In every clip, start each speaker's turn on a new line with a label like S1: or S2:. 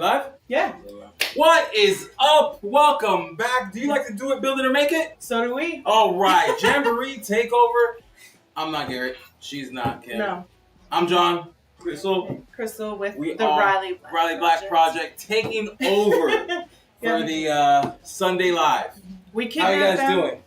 S1: live?
S2: Yeah.
S1: What is up? Welcome back. Do you like to do it, build it, or make it?
S2: So do we.
S1: All right. Jamboree takeover. I'm not Garrett. She's not Kim.
S2: No.
S1: I'm John. Crystal.
S2: Crystal with
S1: We
S2: the
S1: are
S2: Riley
S1: Black Project taking over for the Sunday Live.
S2: We
S1: How you
S2: kidnapped
S1: guys
S2: them.
S1: doing?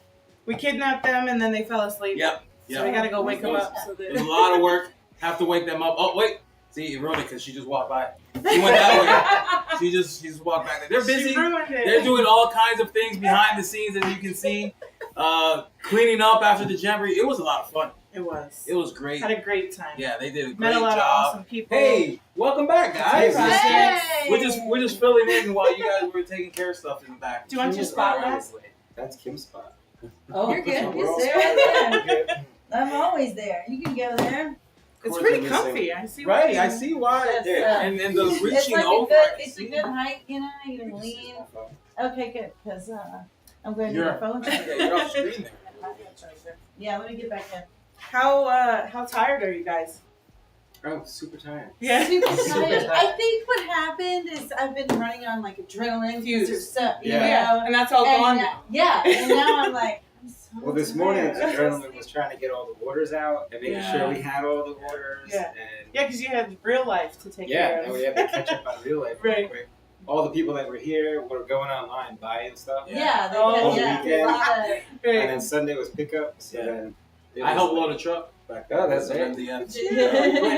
S2: We kidnapped them and then they fell asleep.
S1: Yep.
S2: So we gotta go wake them up. So
S1: It was a lot of work. Have to wake them up. Oh wait. See, you ruined it because she just walked by. She went that way. She just walked back there. They're busy.
S2: She ruined it.
S1: They're doing all kinds of things behind the scenes, as you can see. Cleaning up after the Jamboree. It was a lot of fun.
S2: It was.
S1: It was great.
S2: Had a great time.
S1: Yeah, they did a great
S2: Met a lot
S1: job.
S2: of awesome people.
S1: Hey, welcome back, guys.
S2: Hey.
S1: We're just filling in while you guys were taking care of stuff in the back.
S2: Do you want your spot, Wes?
S3: That's Kim's spot.
S4: Oh, you're good.
S3: We're all
S4: You stay right there. I'm always there. You can go there.
S2: It's pretty comfy. I see.
S1: Right, I see why.
S4: Yes,
S1: And the
S4: It's
S1: reaching
S4: like
S1: over.
S4: it's a good height, you know. You can lean. Okay, good. Because I'm going to
S1: You're-
S4: get a phone.
S1: Yeah, you're off screen there.
S4: Yeah, let me get back in.
S2: How tired are you guys?
S3: Oh, super tired.
S2: Yeah.
S4: Super
S3: Super
S4: tired.
S3: tired.
S4: I think what happened is I've been running on like adrenaline
S2: Fuse.
S4: or stuff, you
S3: Yeah.
S4: know.
S2: And that's all
S4: And
S2: gone
S4: now-
S2: now.
S4: Yeah, and now I'm like, I'm so
S3: Well, this morning,
S4: tired.
S3: adrenaline was trying to get all the orders out and making
S2: Yeah.
S3: sure we had all the orders.
S2: Yeah.
S3: And
S2: Yeah, because you had real life to take
S3: yeah,
S2: care
S3: and
S2: of.
S3: we had to catch up on real life real
S2: Right.
S3: quick. All the people that were here were going online buying stuff.
S4: Yeah, they
S2: Oh,
S4: had,
S3: weekend.
S4: a lot of.
S3: And
S2: Right.
S3: then Sunday was pickup. So
S1: Yeah.
S3: then it
S1: I
S3: was
S1: helped
S3: like-
S1: load a truck back
S3: Oh, that's
S1: at
S3: right.
S1: the end.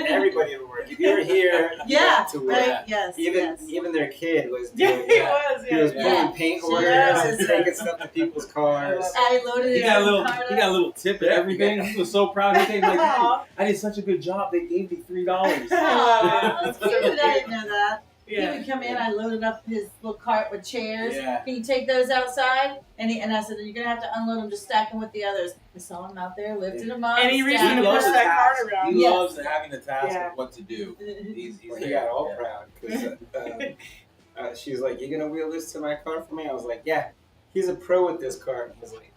S3: Everybody would work. If you were here, you
S4: Yeah,
S3: got to work.
S4: right, yes,
S3: Even
S4: yes.
S3: their kid was
S2: Yeah,
S3: doing
S2: he
S3: that.
S2: was.
S3: He was
S2: Yeah.
S3: pulling
S4: Yeah.
S3: paint
S4: Sure.
S3: orders and
S4: Yes.
S3: taking stuff to people's cars.
S4: I loaded
S1: He
S4: it
S1: got a
S4: in
S1: little.
S4: the car.
S1: He got a little tip and everything. He was so proud. He came like,
S2: Aw.
S1: "I did such a good job. They gave me $3."
S4: Aw, that's cute. I didn't know that. He
S2: Yeah.
S4: would come in, I loaded up his little cart with chairs.
S1: Yeah.
S4: Can you take those outside? And I said, you're going to have to unload them, just stack them with the others. I saw him out there, lifted them up.
S2: Any reason
S4: stacked
S2: to
S4: them.
S2: push that cart around.
S1: He
S4: Yes.
S1: loves having the task
S2: Yeah.
S1: of what to do. He's
S3: Well, he
S1: there.
S3: got all
S1: Yeah.
S3: proud because she was like, "You gonna wheel this to my car for me?" I was like, "Yeah." He's a pro with this car. And he was like,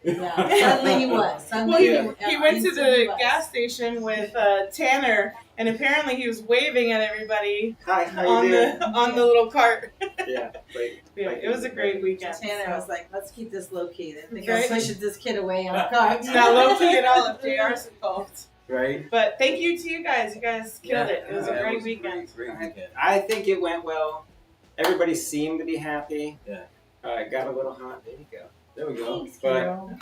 S4: Yeah, suddenly he was.
S2: Well,
S4: Suddenly
S2: he went to
S4: instantly
S2: the
S4: was.
S2: gas station with Tanner, and apparently he was waving at everybody
S3: "Hi, how
S2: on
S3: you doing?"
S2: the little cart.
S3: Yeah, like,
S2: Yeah, it was a great weekend.
S4: Tanner was like, let's keep this low key. I think
S2: Right.
S4: I'm pushing this kid away on the cart.
S2: It's not low key at all if JR's involved.
S3: right.
S2: But thank you to you guys. You guys killed it. It was a
S1: Yeah,
S2: great weekend.
S1: Great weekend.
S3: I think it went well. Everybody seemed to be happy.
S1: Yeah.
S3: It got a little hot. There you go.
S1: There we go.
S4: Thanks,
S3: But
S4: girl.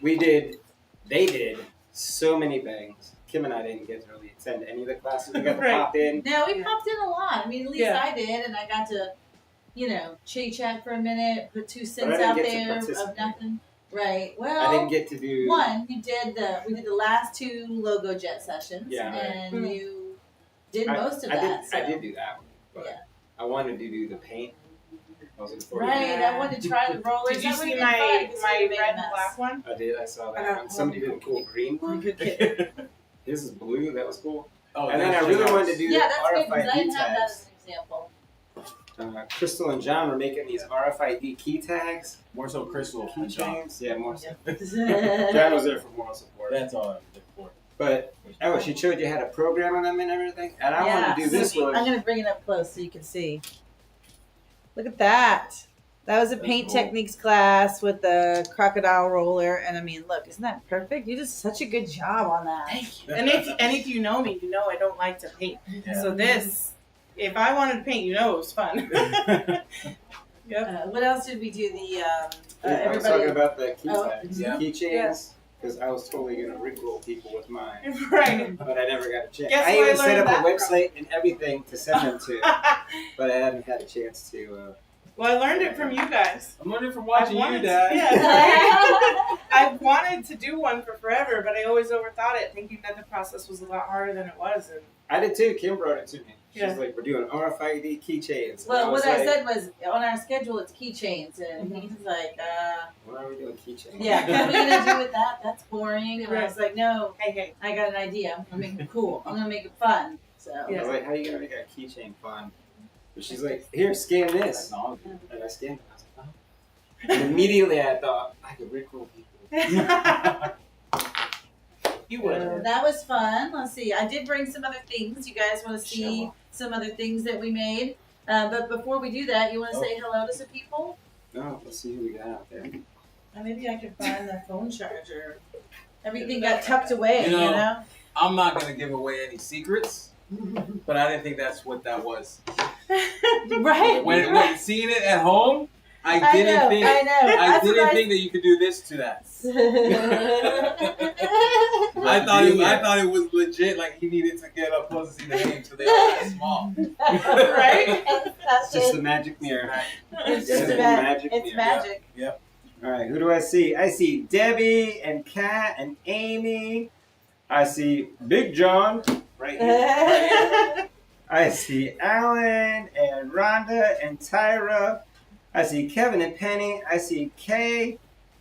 S3: they did so many bangs. Kim and I didn't get to really attend any of the classes. We got to
S2: Right.
S3: pop in.
S4: No, we popped in a lot. I mean, at least
S2: Yeah.
S4: I did, and I got to, chit chat for a minute, put 2
S3: But I
S4: cents
S3: didn't
S4: out
S3: get to
S4: there of
S3: participate.
S4: nothing. Right. Well,
S3: I didn't get to do.
S4: one, we did the last 2 logo jet sessions,
S3: Yeah.
S4: and
S2: Mhm.
S4: you did
S3: I-
S4: most of
S3: I
S4: that.
S3: did.
S4: so.
S3: I did do that one, but
S4: Yeah.
S3: I wanted to do the paint. I was looking forward to
S4: Right.
S2: Yeah.
S4: I wanted to try the rollers.
S2: Did you
S4: That
S2: see
S4: would've
S2: my
S4: been fun, 'cause
S2: my
S4: we made a
S2: red and
S4: mess.
S2: black one?
S3: I did. I saw that.
S2: I
S3: one. Somebody did a cool green one.
S2: Good kid.
S3: His is blue. That was cool.
S1: Oh,
S3: And then I
S1: that's
S3: really
S1: nice.
S3: wanted to do
S4: Yeah,
S3: the
S4: that's good because I
S3: RFID
S4: didn't have that
S3: tags.
S4: as an example.
S3: Crystal and John were making these RFID key tags,
S1: More so Crystal and John.
S3: keychains. Yeah, more so.
S4: Yeah.
S3: John was there for moral support.
S1: That's all I'm looking for.
S3: But she showed you how to program them and everything. And I wanted to do this
S4: so
S3: one.
S4: I'm gonna bring it up close so you can see. Look at that. That was a paint
S1: cool.
S4: techniques class with the crocodile roller, and I mean, look, isn't that perfect? You did such a good job on that.
S2: Thank you. And if you know me, you know I don't like to paint.
S1: Yeah.
S2: So this, if I wanted to paint, you know it was fun. Yep.
S4: What else did we do? The
S3: I was
S4: everybody.
S3: talking about the key
S4: Oh,
S3: tags,
S1: yeah.
S3: keychains, because I was totally gonna rickroll people with mine,
S2: Right.
S3: but I never got a chance.
S2: Guess
S3: I
S2: who I
S3: even set
S2: learned
S3: up a
S2: that from?
S3: website and everything to send them to, but I hadn't had a chance to.
S2: Well, I learned it from you guys.
S1: I'm learning from watching
S2: I wanted
S1: you, Dad.
S2: To, yeah. I wanted to do one for forever, but I always overthought it, thinking that the process was a lot harder than it was. And
S3: I did too. Kim brought it to me. She's
S2: Yeah.
S3: like, "We're doing RFID keychains." And
S4: Well,
S3: was
S4: what I
S3: like,
S4: said was on our schedule it's keychains, and
S2: Mhm.
S4: he's like,
S3: "Why are we doing keychains?"
S4: "Yeah, what are we gonna do with that? That's boring." And I was like, "No,
S2: hey,
S4: I got an idea. I'm gonna make it cool. I'm gonna make it fun." So
S3: I
S2: Yeah.
S3: was like, "How are you gonna make a keychain fun?" But she's like, "Here, scan this."
S1: Technology.
S3: And I scanned it. I was like, "Oh." And immediately I thought I could rickroll people.
S2: you would.
S4: that was fun. Let's see. I did bring some other things. You guys want to see some other things that we made? But before we do that, you want to say hello to some people?
S3: No, let's see who we got out there.
S4: Maybe I can find the phone charger. Everything got tucked away, you know?
S1: I'm not going to give away any secrets, but I didn't think that's what that was.
S4: Right.
S1: When seeing it at home, I didn't think that you could do this to that. I thought it was legit. Like he needed to get up close to see the game, so they are that small.
S4: Right?
S3: It's just the magic mirror.
S4: It's just magic. It's magic.
S1: Yep.
S3: All right, who do I see? I see Debbie and Kat and Amy. I see Big John right here. I see Alan and Rhonda and Tyra. I see Kevin and Penny. I see Kay.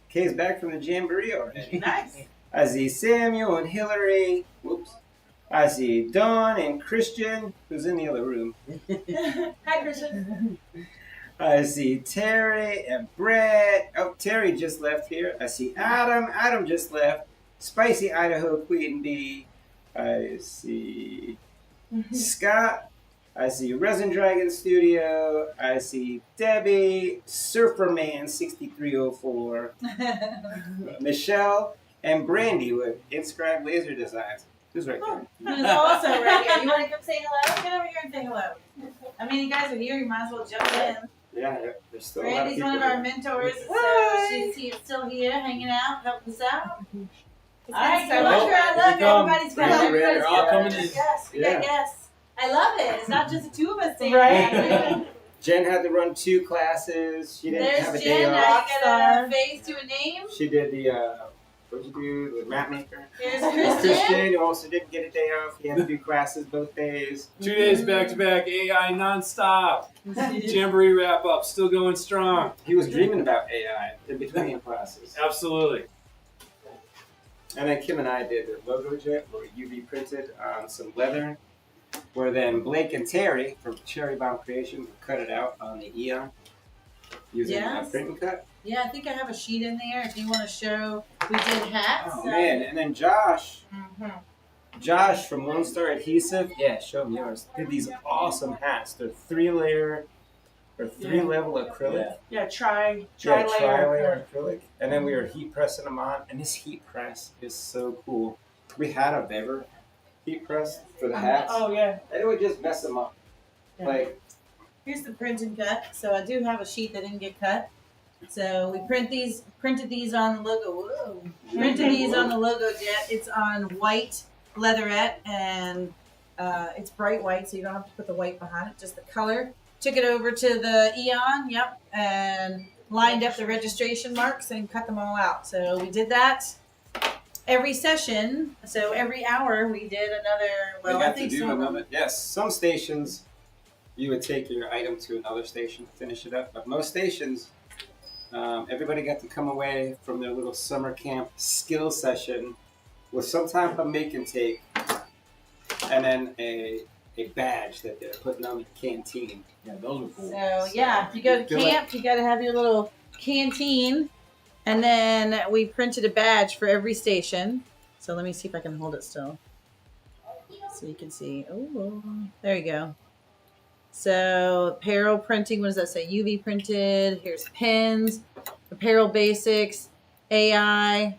S3: Kay's back from the Jamboree already.
S2: Nice.
S3: I see Samuel and Hillary. Whoops. I see Dawn and Christian, who's in the other room.
S4: Hi, Christian.
S3: I see Terry and Brett. Oh, Terry just left here. I see Adam. Adam just left. Spicy Idaho Queen Bee. I see Scott. I see Resin Dragon Studio. I see Debbie. Surferman 6304. Michelle and Brandy with Inscribed Laser Designs. Who's right there?
S4: Who's also right here. You want to come say hello? Get over here and say hello. I mean, you guys are here. You might as well jump in.
S3: Yeah, there's still a lot of
S4: Brandy's
S3: people
S4: one of our
S3: here.
S4: mentors, so still here, hanging out, helping us out. All right,
S2: so
S4: I love her. I love you. Everybody's got
S3: Brandy,
S1: They're all coming in.
S4: Yes, we got guests. I love it. It's not just the two of us saying
S2: Right.
S3: Jen had to run 2 classes. She didn't have a
S4: There's
S3: day
S4: Jen.
S3: off.
S4: Now you got a face to a name.
S3: She did the, what'd you do? The map maker.
S4: Here's
S3: Christian,
S4: Kristen.
S3: who also didn't get a day off. He had to do classes both days.
S5: 2 days back to back, AI nonstop. Jamboree wrap up, still going strong.
S3: He was dreaming about AI in between classes.
S5: Absolutely.
S3: And then Kim and I did the logo jet, where we UV printed on some leather, where then Blake and Terry from Cherry Bomb Creations cut it out on the Eon using
S4: Yes.
S3: a print and cut.
S4: Yeah, I think I have a sheet in there if you want to show. We did hats.
S3: Oh man! And then Josh from Lone Star Adhesive, show them yours. Did these awesome hats. They're 3-layer or 3-level acrylic.
S2: Yeah, tri-layer.
S3: Tri-layer acrylic. And then we were heat pressing them on. And this heat press is so cool. We had a beverage heat press for the hats.
S2: Oh, yeah.
S3: And it would just mess them up.
S2: Yeah.
S3: Like,
S4: Here's the print and cut. So I do have a sheet that didn't get cut. So we printed these on the logo. Whoa. Printed these on the logo jet. It's on white leatherette and it's bright white, so you don't have to put the white behind it, just the color. Took it over to the Eon, and lined up the registration marks and cut them all out. So we did that every session. So every hour we did another. Well,
S3: we
S4: I
S3: got
S4: think
S3: to do
S4: some.
S3: another. Yes, some stations you would take your item to another station to finish it up, but most stations, everybody got to come away from their little summer camp skill session with some type of make and take, and then a badge that they're putting on the canteen.
S1: Yeah, those were cool.
S4: So yeah, if you go to camp, you got to have your little canteen, and then we printed a badge for every station. So let me see if I can hold it still, so you can see. Oh, there you go. So apparel printing. What does that say? UV printed. Here's pins. Apparel basics. AI.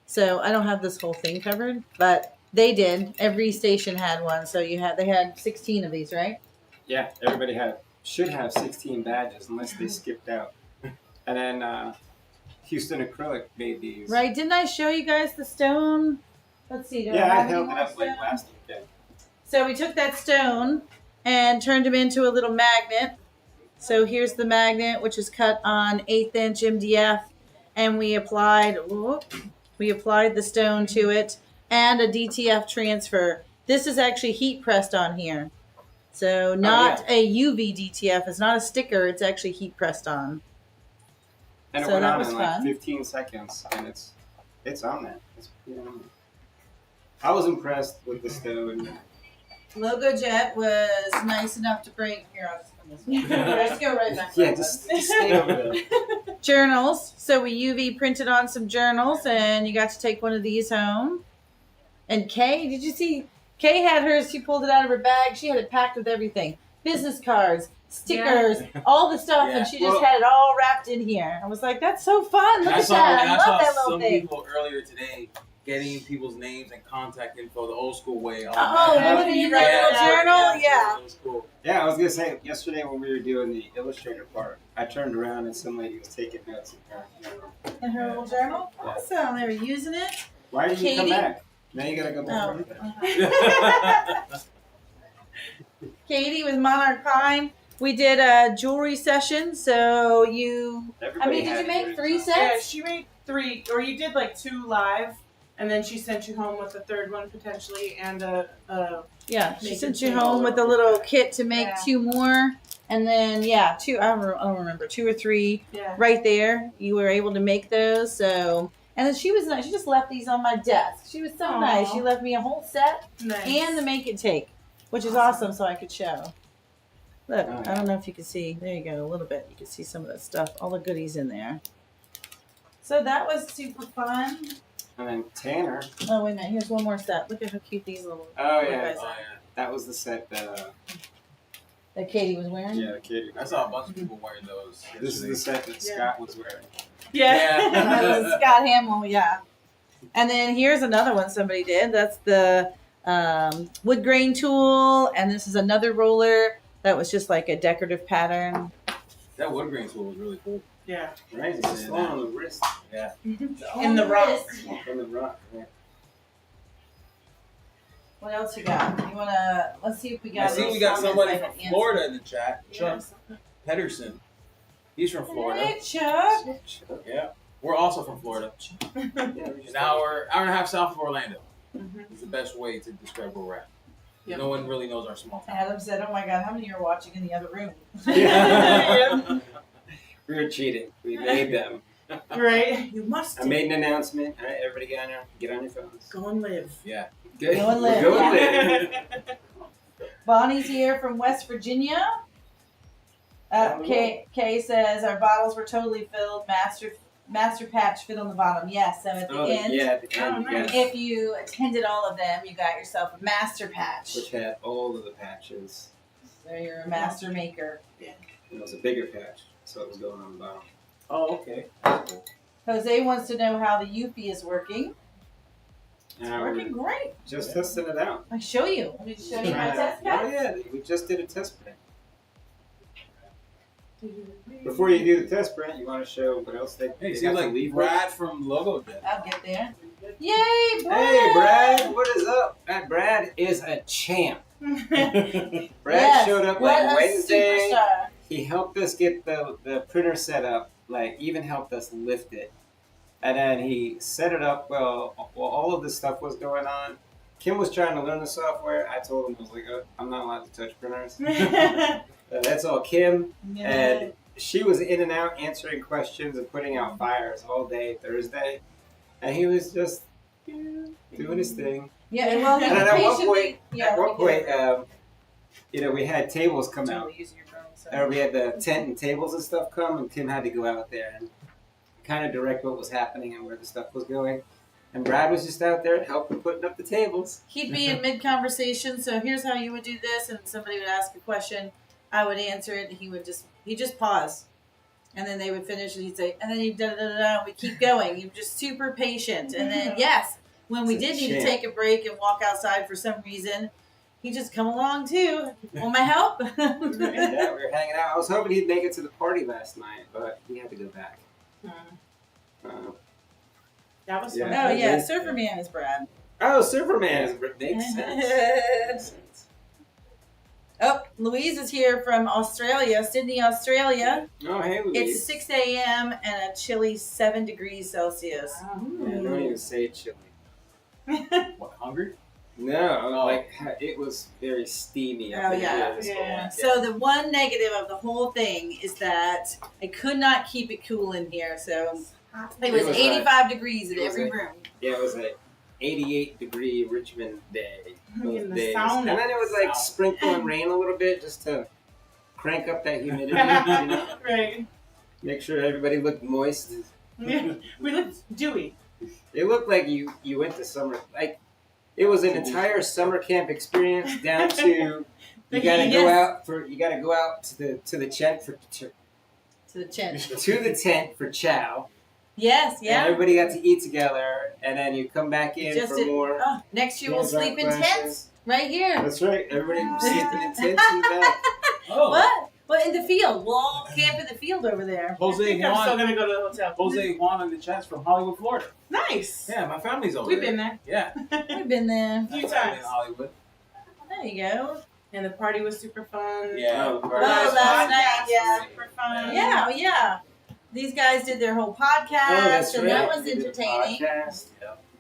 S4: So I don't have this whole thing covered, but they did. Every station had one. So they had 16 of these, right?
S3: Yeah, everybody should have 16 badges unless they skipped out. And then Houston Acrylic made these.
S4: Right. Didn't I show you guys the stone? Let's see.
S3: Yeah, I held it up like last weekend.
S4: So we took that stone and turned him into a little magnet. So here's the magnet, which is cut on 1/8 inch MDF, and we applied the stone to it and a DTF transfer. This is actually heat pressed on here. So not a UV DTF. It's not a sticker. It's actually heat pressed on.
S3: And it
S4: So
S3: went
S4: that
S3: on
S4: was
S3: in like
S4: fun.
S3: 15 seconds, and it's on there. I was impressed with the stone.
S4: Logo Jet was nice enough to bring here. I'll just put this one. Let's go right back.
S3: Yeah, just stay over there.
S4: Journals. So we UV printed on some journals, and you got to take one of these home. And Kay, did you see? Kay had hers. She pulled it out of her bag. She had it packed with everything. business cards, stickers, all the stuff,
S1: Yeah.
S4: and she just had it all wrapped in here. I was like, that's so fun. Look at that. I love that little
S1: some
S4: thing.
S1: people earlier today getting people's names and contact info the old school way.
S4: Oh, put it in that little journal? Yeah.
S1: It was cool.
S3: Yeah, I was gonna say yesterday when we were doing the Illustrator part, I turned around and some lady was taking notes in her journal.
S4: In her little journal? Awesome. They were using it.
S3: Why did you come
S4: Katie?
S3: back? Now you gotta go back.
S4: Oh. Katie with Monarch Pine. We did a jewelry session, so you.
S3: Everybody
S4: did
S3: had
S4: you make
S3: it.
S4: 3
S2: Yeah,
S4: sets?
S2: she made 3, or you did like 2 live, and then she sent you home with a 3rd one potentially, and a
S4: Yeah, she
S2: Make
S4: sent
S2: it
S4: you
S2: two.
S4: home with a little kit to make
S2: Yeah.
S4: 2 more, and then 2. I don't remember 2 or 3
S2: yeah.
S4: right there. You were able to make those. So, and then she was nice. She just left these on my desk. She was so
S2: Aw.
S4: nice. She left me a whole set
S2: Nice.
S4: and the make it take, which is awesome. So I could show. Look, I don't know if you can see. There you go, a little bit. You can see some of that stuff, all the goodies in there. So that was super fun.
S3: And then Tanner.
S4: Oh, wait a minute. Here's one more set. Look at how cute these little
S3: Oh
S4: little
S3: yeah,
S4: guys
S1: Oh,
S4: are
S1: yeah.
S3: that was the set that
S4: that Katie was wearing.
S3: Katie.
S1: I saw a bunch of people wearing those.
S3: This is the set that
S2: Yeah.
S3: Scott was wearing.
S2: Yeah.
S4: That was Scott Hamill, yeah. And then here's another one somebody did. That's the wood grain tool, and this is another roller that was just like a decorative pattern.
S1: That wood grain tool was really cool.
S2: Yeah.
S3: Right, it's just on the wrist.
S1: Yeah.
S2: In the rock.
S3: On the rock. Yeah.
S4: What else you got? You wanna? Let's see if we got.
S1: I see
S4: any
S1: we got
S4: comments
S1: somebody
S4: I
S1: from
S4: can answer.
S1: Florida in the chat. Chuck
S2: Yes.
S1: Pedersen. He's from Florida.
S4: Hey, Chuck.
S1: Yeah. We're also from Florida. An hour and a half south of Orlando.
S2: Mhm.
S1: Is the best way to describe where we're at.
S2: Yep.
S1: No one really knows our small town.
S4: Adam said, "Oh my God, how many are watching in the other room?"
S3: Yeah. We were cheating. We made them.
S2: Right. You must
S3: I made an announcement. All right, everybody get on your phones.
S2: go and live.
S1: Yeah.
S3: Good.
S4: Go and live,
S3: Go and
S4: yeah.
S3: live.
S4: Bonnie's here from West Virginia. Kay says our bottles were totally filled. Master patch fit on the bottom. Yes, so at the end,
S3: yeah, at the end,
S2: Oh, nice.
S3: yes.
S4: if you attended all of them, you got yourself a master patch.
S3: Which had all of the patches.
S4: So you're a master maker.
S3: It was a bigger patch, so it was going on the bottom.
S1: Oh, okay.
S4: Jose wants to know how the Eufy is working.
S3: And
S4: It's working
S3: we're
S4: great.
S3: just testing it out.
S4: I show you. Let me show you my test
S3: Oh
S4: pack.
S3: yeah, we just did a test print. Before you do the test print, you want to show what else they
S1: Hey,
S3: they
S1: see,
S3: got to
S1: like
S3: leave with?
S1: Brad from Logo Deck.
S4: I'll get there. Yay, Brad!
S3: Hey Brad, what is up? Brad is a champ. Brad
S4: Yes,
S3: showed up
S4: what
S3: like
S4: a
S3: Wednesday.
S4: superstar.
S3: He helped us get the printer set up, like even helped us lift it. And then he set it up while all of this stuff was going on. Kim was trying to learn the software. I told him, I was like, oh, I'm not allowed to touch printers. That's all Kim.
S4: Yeah.
S3: And she was in and out answering questions and putting out fires all day Thursday. And he was just doing his thing.
S4: Yeah, well,
S3: And at one
S4: patiently. Yeah,
S3: At one point, we had tables come out.
S4: Using your phone, so.
S3: Or we had the tent and tables and stuff come, and Tim had to go out there and kind of direct what was happening and where the stuff was going. And Brad was just out there helping putting up the tables.
S4: He'd be in mid conversation, so here's how you would do this, and somebody would ask a question, I would answer it, and he'd just pause. And then they would finish and he'd say, and then he'd da da da da, we keep going. He was just super patient. And then yes, when we
S3: He's a
S4: did need to
S3: champ.
S4: take a break and walk outside for some reason, he'd just come along too. Want my help?
S3: Yeah, we were hanging out. I was hoping he'd make it to the party last night, but he had to go back.
S2: That was
S3: Yeah.
S2: fun.
S4: Oh yeah, Surfer Man is Brad.
S3: Oh, Superman makes sense.
S4: Oh, Louise is here from Australia, Sydney, Australia.
S3: Oh, hey, Louise.
S4: It's 6 a.m. and a chilly 7 degrees Celsius.
S3: Yeah, don't even say chilly.
S1: What, hungry?
S3: No, like it was very steamy. up
S4: Oh,
S3: in
S4: yeah.
S3: here this
S2: Yeah.
S3: morning.
S4: So the one negative of the whole thing is that I could not keep it cool in here. So it was
S3: was
S4: 85 degrees in
S3: it was
S4: every
S3: a-
S4: room.
S3: Yeah, it was a 88-degree Richmond day. Both
S2: In the
S3: days.
S2: sauna.
S3: And then it was like
S1: Sauna.
S3: sprinkle and rain a little bit just to crank up that humidity. You know?
S2: Right.
S3: Make sure everybody looked moist.
S2: Yeah. We looked dewy.
S3: It looked like you went to summer. Like it was an entire summer camp experience down to You gotta
S4: Yes.
S3: go out for. You gotta go out to the tent for
S4: To the chin.
S3: to the tent for chow.
S4: Yes,
S3: And
S4: yeah.
S3: everybody got to eat together, and then you come back in
S4: Just
S3: for
S4: did-
S3: more.
S4: Oh, next year we'll
S3: Hands on
S4: sleep in
S3: glasses.
S4: tents right here.
S3: That's right. Everybody sleeping in tents in the back.
S1: Oh,
S4: What? Well, in the field. We'll all camp in the field over there.
S2: I
S1: Jose
S2: think I'm still
S1: Juan.
S2: gonna go to the hotel.
S1: Jose Juan in the chat's from Hollywood, Florida.
S2: Nice.
S1: Yeah, my family's over
S2: We've
S1: there.
S2: been there.
S1: Yeah.
S4: We've been there.
S2: Few
S1: That's why I'm
S2: times.
S1: in Hollywood.
S4: There you go.
S2: And the party was super fun.
S1: Yeah.
S3: Oh,
S2: The
S4: last
S2: podcast
S4: night, yeah.
S2: was super fun.
S4: Yeah, oh, yeah. These guys did their whole podcast, and that was
S3: We did a
S4: entertaining.
S3: podcast.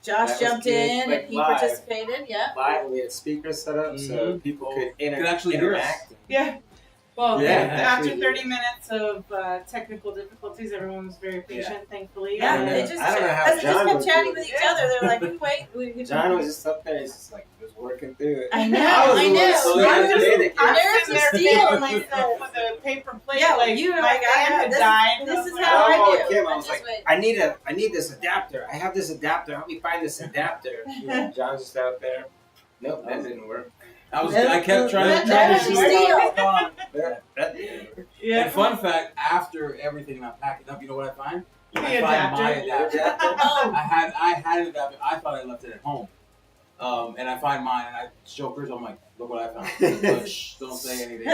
S4: Josh
S3: That was
S4: jumped
S3: good.
S4: in
S3: Like
S4: and he
S3: live.
S4: participated. Yeah.
S3: Live, we had speakers set up so
S1: Mhm.
S3: people could
S1: Could actually hear us.
S3: interact.
S2: Yeah. Well,
S3: Yeah,
S2: after
S3: actually.
S2: 30 minutes of technical difficulties, everyone was very patient, thankfully.
S4: Yeah,
S3: I
S4: they
S3: don't
S4: just,
S3: know. I don't know how
S4: they just
S3: John
S4: kept
S3: was
S4: chatting
S3: doing
S4: with each other. They were like, wait.
S3: John was just up there. He's just like, he was working through it.
S4: I know,
S3: was
S4: I
S3: a little
S4: know.
S3: slow
S4: I'm
S3: to
S4: just-
S3: get it.
S2: I'm
S4: Nerves
S2: sitting
S4: of
S2: there
S4: steel,
S2: feeling
S4: like
S2: myself with a paper plate.
S4: Yeah,
S2: like
S4: you were
S2: my
S4: like, I
S2: fan
S4: know,
S2: had
S4: this-
S2: died.
S4: this
S2: I was
S4: is
S2: like,
S4: how I
S3: Oh,
S4: do.
S3: Kim, I
S4: I
S3: was
S4: just
S3: like,
S4: wait.
S3: I need this adapter. I have this adapter. Help me find this adapter. John's just out there. Nope, that didn't work.
S1: I kept trying to
S4: That
S1: troubleshoot
S4: was
S1: it while it was gone.
S3: That didn't work.
S2: Yeah.
S1: And fun fact, after everything I'm packing up, you know what I find?
S2: The
S1: I find my
S2: adapter.
S1: adapter.
S4: Oh,
S1: I had an adapter. I thought I left it at home. And I find mine and I show Chris, I'm like, look what I found. But shh, don't say anything.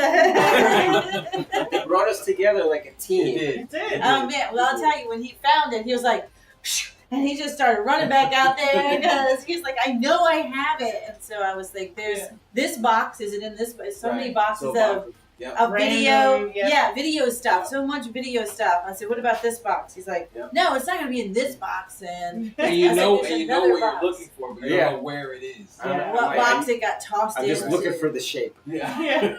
S3: It brought us together like a
S1: It
S3: team.
S1: did.
S2: It did.
S4: oh man, well I'll tell you, when he found it, he was like, and he just started running back out there because he's like, I know I have it. And so I was like, there's this box, is it in this? So many
S1: Right.
S4: boxes
S1: So
S4: of
S1: Yep.
S4: of
S2: Random,
S4: video,
S2: yeah.
S4: video stuff,
S1: Yeah.
S4: so much video stuff. I said, what about this box? He's like,
S1: Yeah.
S4: no, it's not going to be in this box. And
S1: And you
S4: I was
S1: know,
S4: like, there's
S1: and you know
S4: another
S1: what you're
S4: box.
S1: looking for, but you
S3: Yeah.
S1: don't know where it is.
S2: Yeah.
S4: What box it got tossed
S3: I'm
S4: in.
S3: just looking for the shape.
S1: Yeah.
S2: Yeah.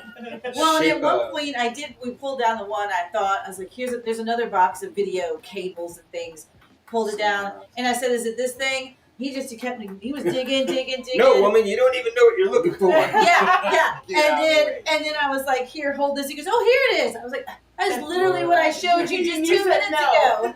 S4: Well, and
S3: shape
S4: at one
S3: of-
S4: point, we pulled down the one I thought, I was like, there's another box of video cables and things. Pulled it down, and I said, is it this thing? He was digging.
S3: No, woman, you don't even know what you're looking for.
S4: Yeah.
S3: Get out of the way.
S4: And then I was like, here, hold this. He goes, oh, here it is. I was like, that's literally what I showed you just
S2: You
S4: 2
S2: said
S4: minutes
S2: no.
S4: ago.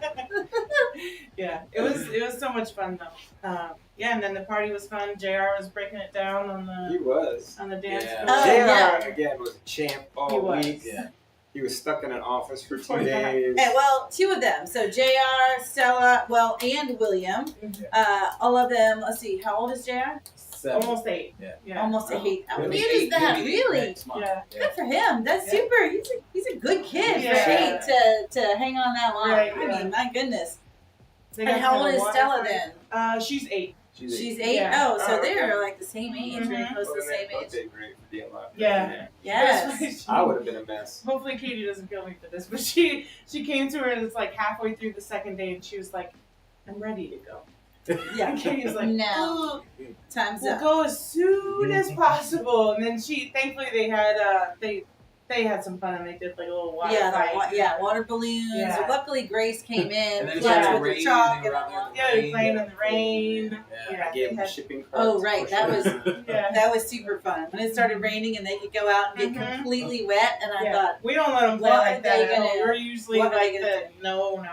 S2: Yeah, it was so much fun though. Yeah, and then the party was fun. JR was breaking it down on
S3: He
S2: the
S3: was.
S2: dance
S1: Yeah.
S2: floor.
S4: Oh,
S3: JR,
S4: yeah.
S3: again, was a champ
S2: He
S3: all
S2: was.
S3: week.
S1: Yeah.
S3: He was stuck in an office for 2
S2: Yeah.
S3: days.
S4: And, well, 2 of them. So JR, Stella, and William. All of them. Let's see. How old is JR?
S1: 7.
S2: Almost 8.
S1: Yeah.
S2: Yeah.
S4: Almost
S1: Oh,
S4: 8. How
S1: he'll
S4: weird
S1: be
S4: is
S1: 8
S4: that?
S1: he'll be 8
S4: Really?
S1: next month.
S2: Yeah.
S4: Good for him. That's
S2: Yeah.
S4: super. He's a good kid
S2: Yeah.
S4: for 8 to hang on that long.
S2: Right,
S4: I
S2: yeah.
S4: mean, my goodness.
S2: They
S4: And
S2: got
S4: how
S2: to
S4: old
S2: have a
S4: is
S2: water
S4: Stella
S2: fight.
S4: then?
S2: She's 8.
S4: She's 8.
S2: Yeah.
S4: Oh, so
S3: Oh,
S4: they're
S3: okay.
S4: like the same age, really
S2: Mhm.
S4: close to the
S3: Well,
S4: same
S3: both
S4: age.
S3: did great for being alive.
S2: Yeah.
S4: Yes.
S3: I would have been a mess.
S2: Hopefully Katie doesn't kill me for this, but she came to her and it's like halfway through the second day and she was like, I'm ready to go.
S4: Yeah.
S2: And Katie was like,
S4: No.
S2: "Oh,
S4: Time's
S2: we'll
S4: up.
S2: go as soon as possible. And then thankfully they had they had some fun and they did like a little water fight.
S4: Water balloons.
S2: Yeah.
S4: Luckily, Grace came in,
S1: And then it
S4: played
S1: started
S4: with the
S1: raining.
S4: chalk
S1: They
S4: and
S1: were out
S4: all
S1: there
S4: that.
S1: in the
S2: Yeah, they
S1: rain.
S2: playing in the rain.
S1: Yeah.
S2: Yeah,
S3: I gave
S2: they
S3: him
S2: had-
S3: shipping cards.
S4: Oh, right, that was
S2: Yeah.
S4: that was super fun. When it started raining and they could go out and get
S2: Mhm.
S4: completely wet, and I
S2: Yeah.
S4: thought,
S2: We don't let them play
S4: what
S2: like
S4: are
S2: that.
S4: they
S2: at all.
S4: gonna-
S2: We're usually
S4: what are
S2: like
S4: they
S2: the
S4: gonna
S2: no, and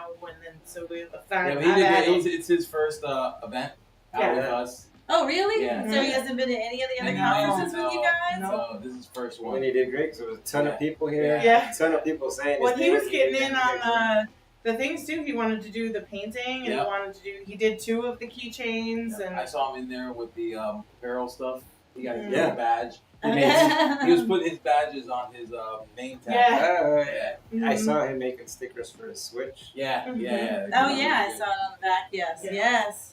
S2: then so we the fact
S1: Yeah, but he did good. It's his first event out
S2: Yeah.
S1: with us.
S4: oh really?
S1: Yeah.
S4: So he hasn't been to any of the other
S1: No,
S4: conferences with you guys?
S2: no.
S1: So this is his first
S3: When
S1: one.
S3: he did great, because there was a ton of people here.
S2: Yeah.
S3: A ton of people saying
S2: Well,
S3: his
S2: he
S3: name.
S2: was getting in
S3: did
S2: on the things too. He wanted to do the painting, and
S1: Yeah.
S2: he did 2 of the keychains,
S1: Yeah,
S2: and
S1: I saw him in there with the apparel stuff. He got his
S3: Yeah.
S1: little badge. He,
S4: Okay.
S1: he was putting his badges on his name tag.
S2: Yeah.
S3: I
S2: Mhm.
S3: saw him making stickers for his Switch.
S1: Yeah,
S2: Mhm.
S1: yeah.
S4: Oh yeah, I saw it on the back. Yes,
S2: Yeah.
S4: yes.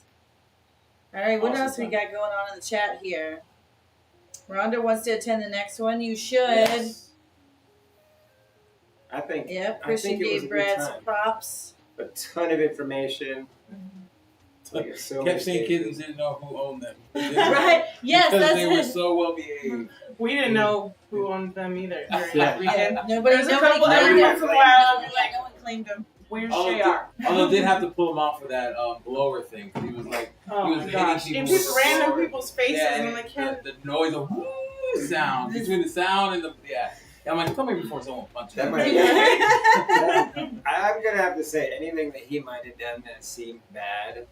S4: All right, what
S1: Awesome
S4: else we
S1: stuff.
S4: got going on in the chat here? Rhonda wants to attend the next one. You should.
S1: Yes.
S3: I think
S4: Yep.
S3: I
S4: Christian
S3: think it was
S4: gave
S3: a good
S4: Brad
S3: time.
S4: some props.
S3: a ton of information. Like it's so
S1: Kept saying
S3: many
S1: kids
S3: stages.
S1: didn't know who owned them.
S4: Right? Yes,
S1: because
S4: that's
S1: they were
S4: it.
S1: so well behaved.
S2: we didn't know who owned them either. During
S3: Yeah.
S2: that weekend.
S4: Yeah, nobody
S2: There's a
S4: claimed
S2: couple every
S4: them.
S2: once in a while. I'll be
S4: Yeah,
S2: like,
S4: no one claimed them.
S2: "Where's
S1: Although
S2: JR?"
S1: Although did have to pull him off of that blower thing because he was like,
S2: Oh
S1: he was
S2: my
S1: hitting
S2: gosh!
S1: people
S2: In
S1: with
S2: people,
S1: the
S2: random
S1: floor.
S2: people's faces,
S1: yeah,
S2: and I'm like, "Can't."
S1: the noise of woo sound between the sound and the I'm like, come here before someone punches
S3: That
S1: you.
S3: might be- I'm gonna have to say anything that he might have done that seemed bad.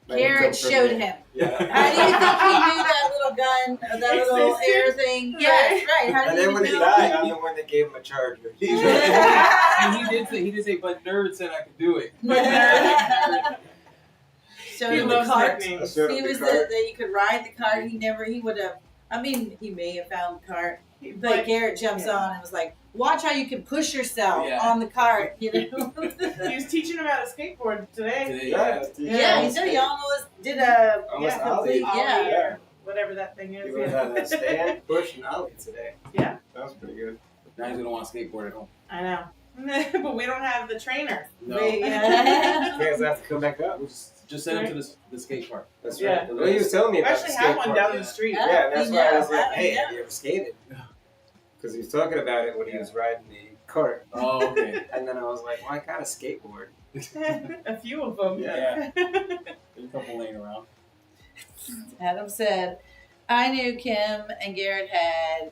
S3: Let him come
S4: Garrett
S3: from
S4: showed
S3: there.
S4: him.
S3: Yeah.
S4: How do you think he knew that little gun, or that little
S2: Existed?
S4: air thing? Yes, right. How
S3: And
S4: do
S3: then
S4: you
S3: when he
S4: know?
S3: died, I'm the one that gave him a charger.
S1: And he did say, but nerd said I could do it.
S4: Showed
S2: He
S4: him the
S2: loves
S4: cart.
S2: nicknames.
S3: I showed
S4: He
S3: him the
S4: was
S3: cart.
S4: that you could ride the cart. He would have. I mean, he may have found the cart, but Garrett jumps on and was like, "Watch how you can push yourself
S1: Yeah.
S4: on the cart." You know.
S2: He was teaching him how to skateboard today.
S1: Today,
S3: Yeah,
S4: Yeah, he said he almost did a
S3: Almost
S4: complete.
S3: ollie.
S4: Yeah.
S2: Ollie or whatever that thing is.
S3: He learned how to stand, push, and ollie today.
S2: Yeah.
S3: That was pretty good.
S1: Now he's gonna want to skateboard at home.
S2: I know. But we don't have the trainer.
S1: No,
S4: Yeah.
S3: You guys have to come back up.
S1: we'll just send him to the skate park.
S3: That's
S2: Yeah.
S3: right. Well, he was telling me
S2: We
S3: about the
S2: actually
S3: skate
S2: have one
S3: park.
S2: down
S1: yeah.
S2: the street.
S4: Yeah.
S3: Yeah, that's
S4: We
S3: why I
S4: know.
S3: was like,
S4: We
S3: hey,
S4: know.
S3: have you ever skated? Because he was talking about it when he was riding the cart.
S1: Oh, okay.
S3: And then I was like, well, I got a skateboard.
S2: A few of them.
S1: Yeah. There's a couple laying around.
S4: Adam said, "I knew Kim and Garrett had."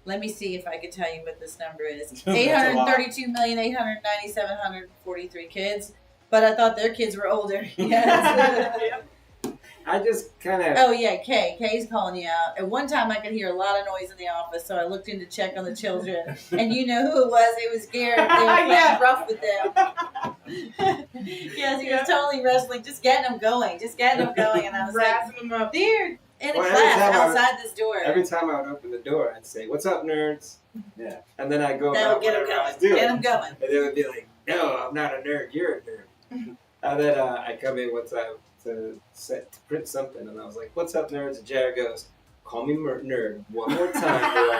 S4: Let me see if I can tell you what this number is.
S1: That's a lot.
S4: 832,897,143 kids. But I thought their kids were older. Yes.
S3: I just kind of.
S4: Oh yeah, Kay. Kay's calling you out. At one time I could hear a lot of noise in the office, so I looked in to check on the children. And you know who it was? It was Garrett. They were playing
S2: Yeah.
S4: rough with them. Yes, he was totally wrestling, just getting them going. And I was like,
S2: Razzing them up.
S4: they're in a
S3: Well, every
S4: class
S3: time
S4: outside this door.
S3: Every time I would open the door, I'd say, "What's up, nerds?"
S1: Yeah.
S3: And then I'd go
S4: That'll
S3: about
S4: get them
S3: whatever I was
S4: going.
S3: doing.
S4: Get them going.
S3: And they would be like, "No, I'm not a nerd. You're a nerd." And then I come in one time to print something, and I was like, "What's up, nerds?" And Jared goes, "Call me nerd one more time, bro."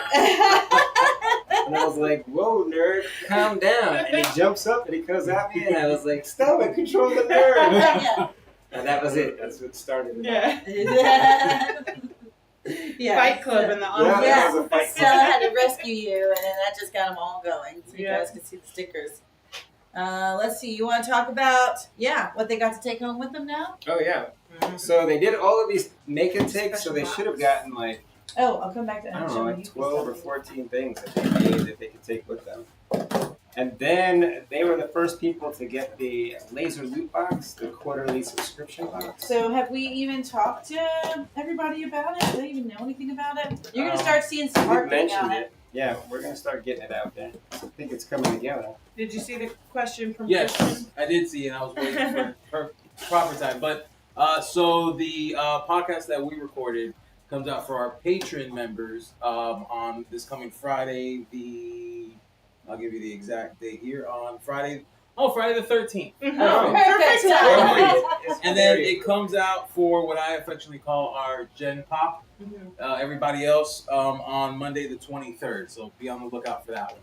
S3: And I was like, "Whoa, nerd, calm down." And he jumps up and he comes at me, and I was like, "Stop it, control the nerd."
S4: Yeah.
S3: And that was it. That's what started it.
S2: Yeah.
S4: Yeah.
S2: Fight Club in the
S3: Yeah,
S2: office.
S3: that was a fight
S4: Stella had to rescue you, and then that just got them all going. So you
S2: Yeah.
S4: guys can see the stickers. Let's see. You want to talk about what they got to take home with them now?
S3: Oh yeah.
S2: Mhm.
S3: So they did all of these make and takes, so they should have gotten like
S4: Oh, I'll come back to
S3: I don't know,
S4: showing
S3: like
S4: you
S3: 12 or
S4: stuff.
S3: 14 things that they made that they could take with them. And then they were the first people to get the laser loot box, the quarterly subscription box.
S4: So have we even talked to everybody about it? Do they even know anything about it? You're gonna start seeing some
S3: We
S4: marketing
S3: mentioned
S4: on
S3: it. Yeah, we're gonna start getting it out there. I think it's coming together.
S2: Did you see the question from
S1: Yes,
S2: Christian?
S1: I did see it. And I was waiting for proper time. But so the podcast that we recorded comes out for our patron members on this coming Friday. I'll give you the exact date here on Friday. Oh, Friday the 13th.
S3: Oh.
S4: Perfect
S3: Yeah.
S4: time.
S1: And then it comes out for what I affectionately call our Gen Pop.
S2: Mhm.
S1: Everybody else on Monday the 23rd. So be on the lookout for that one.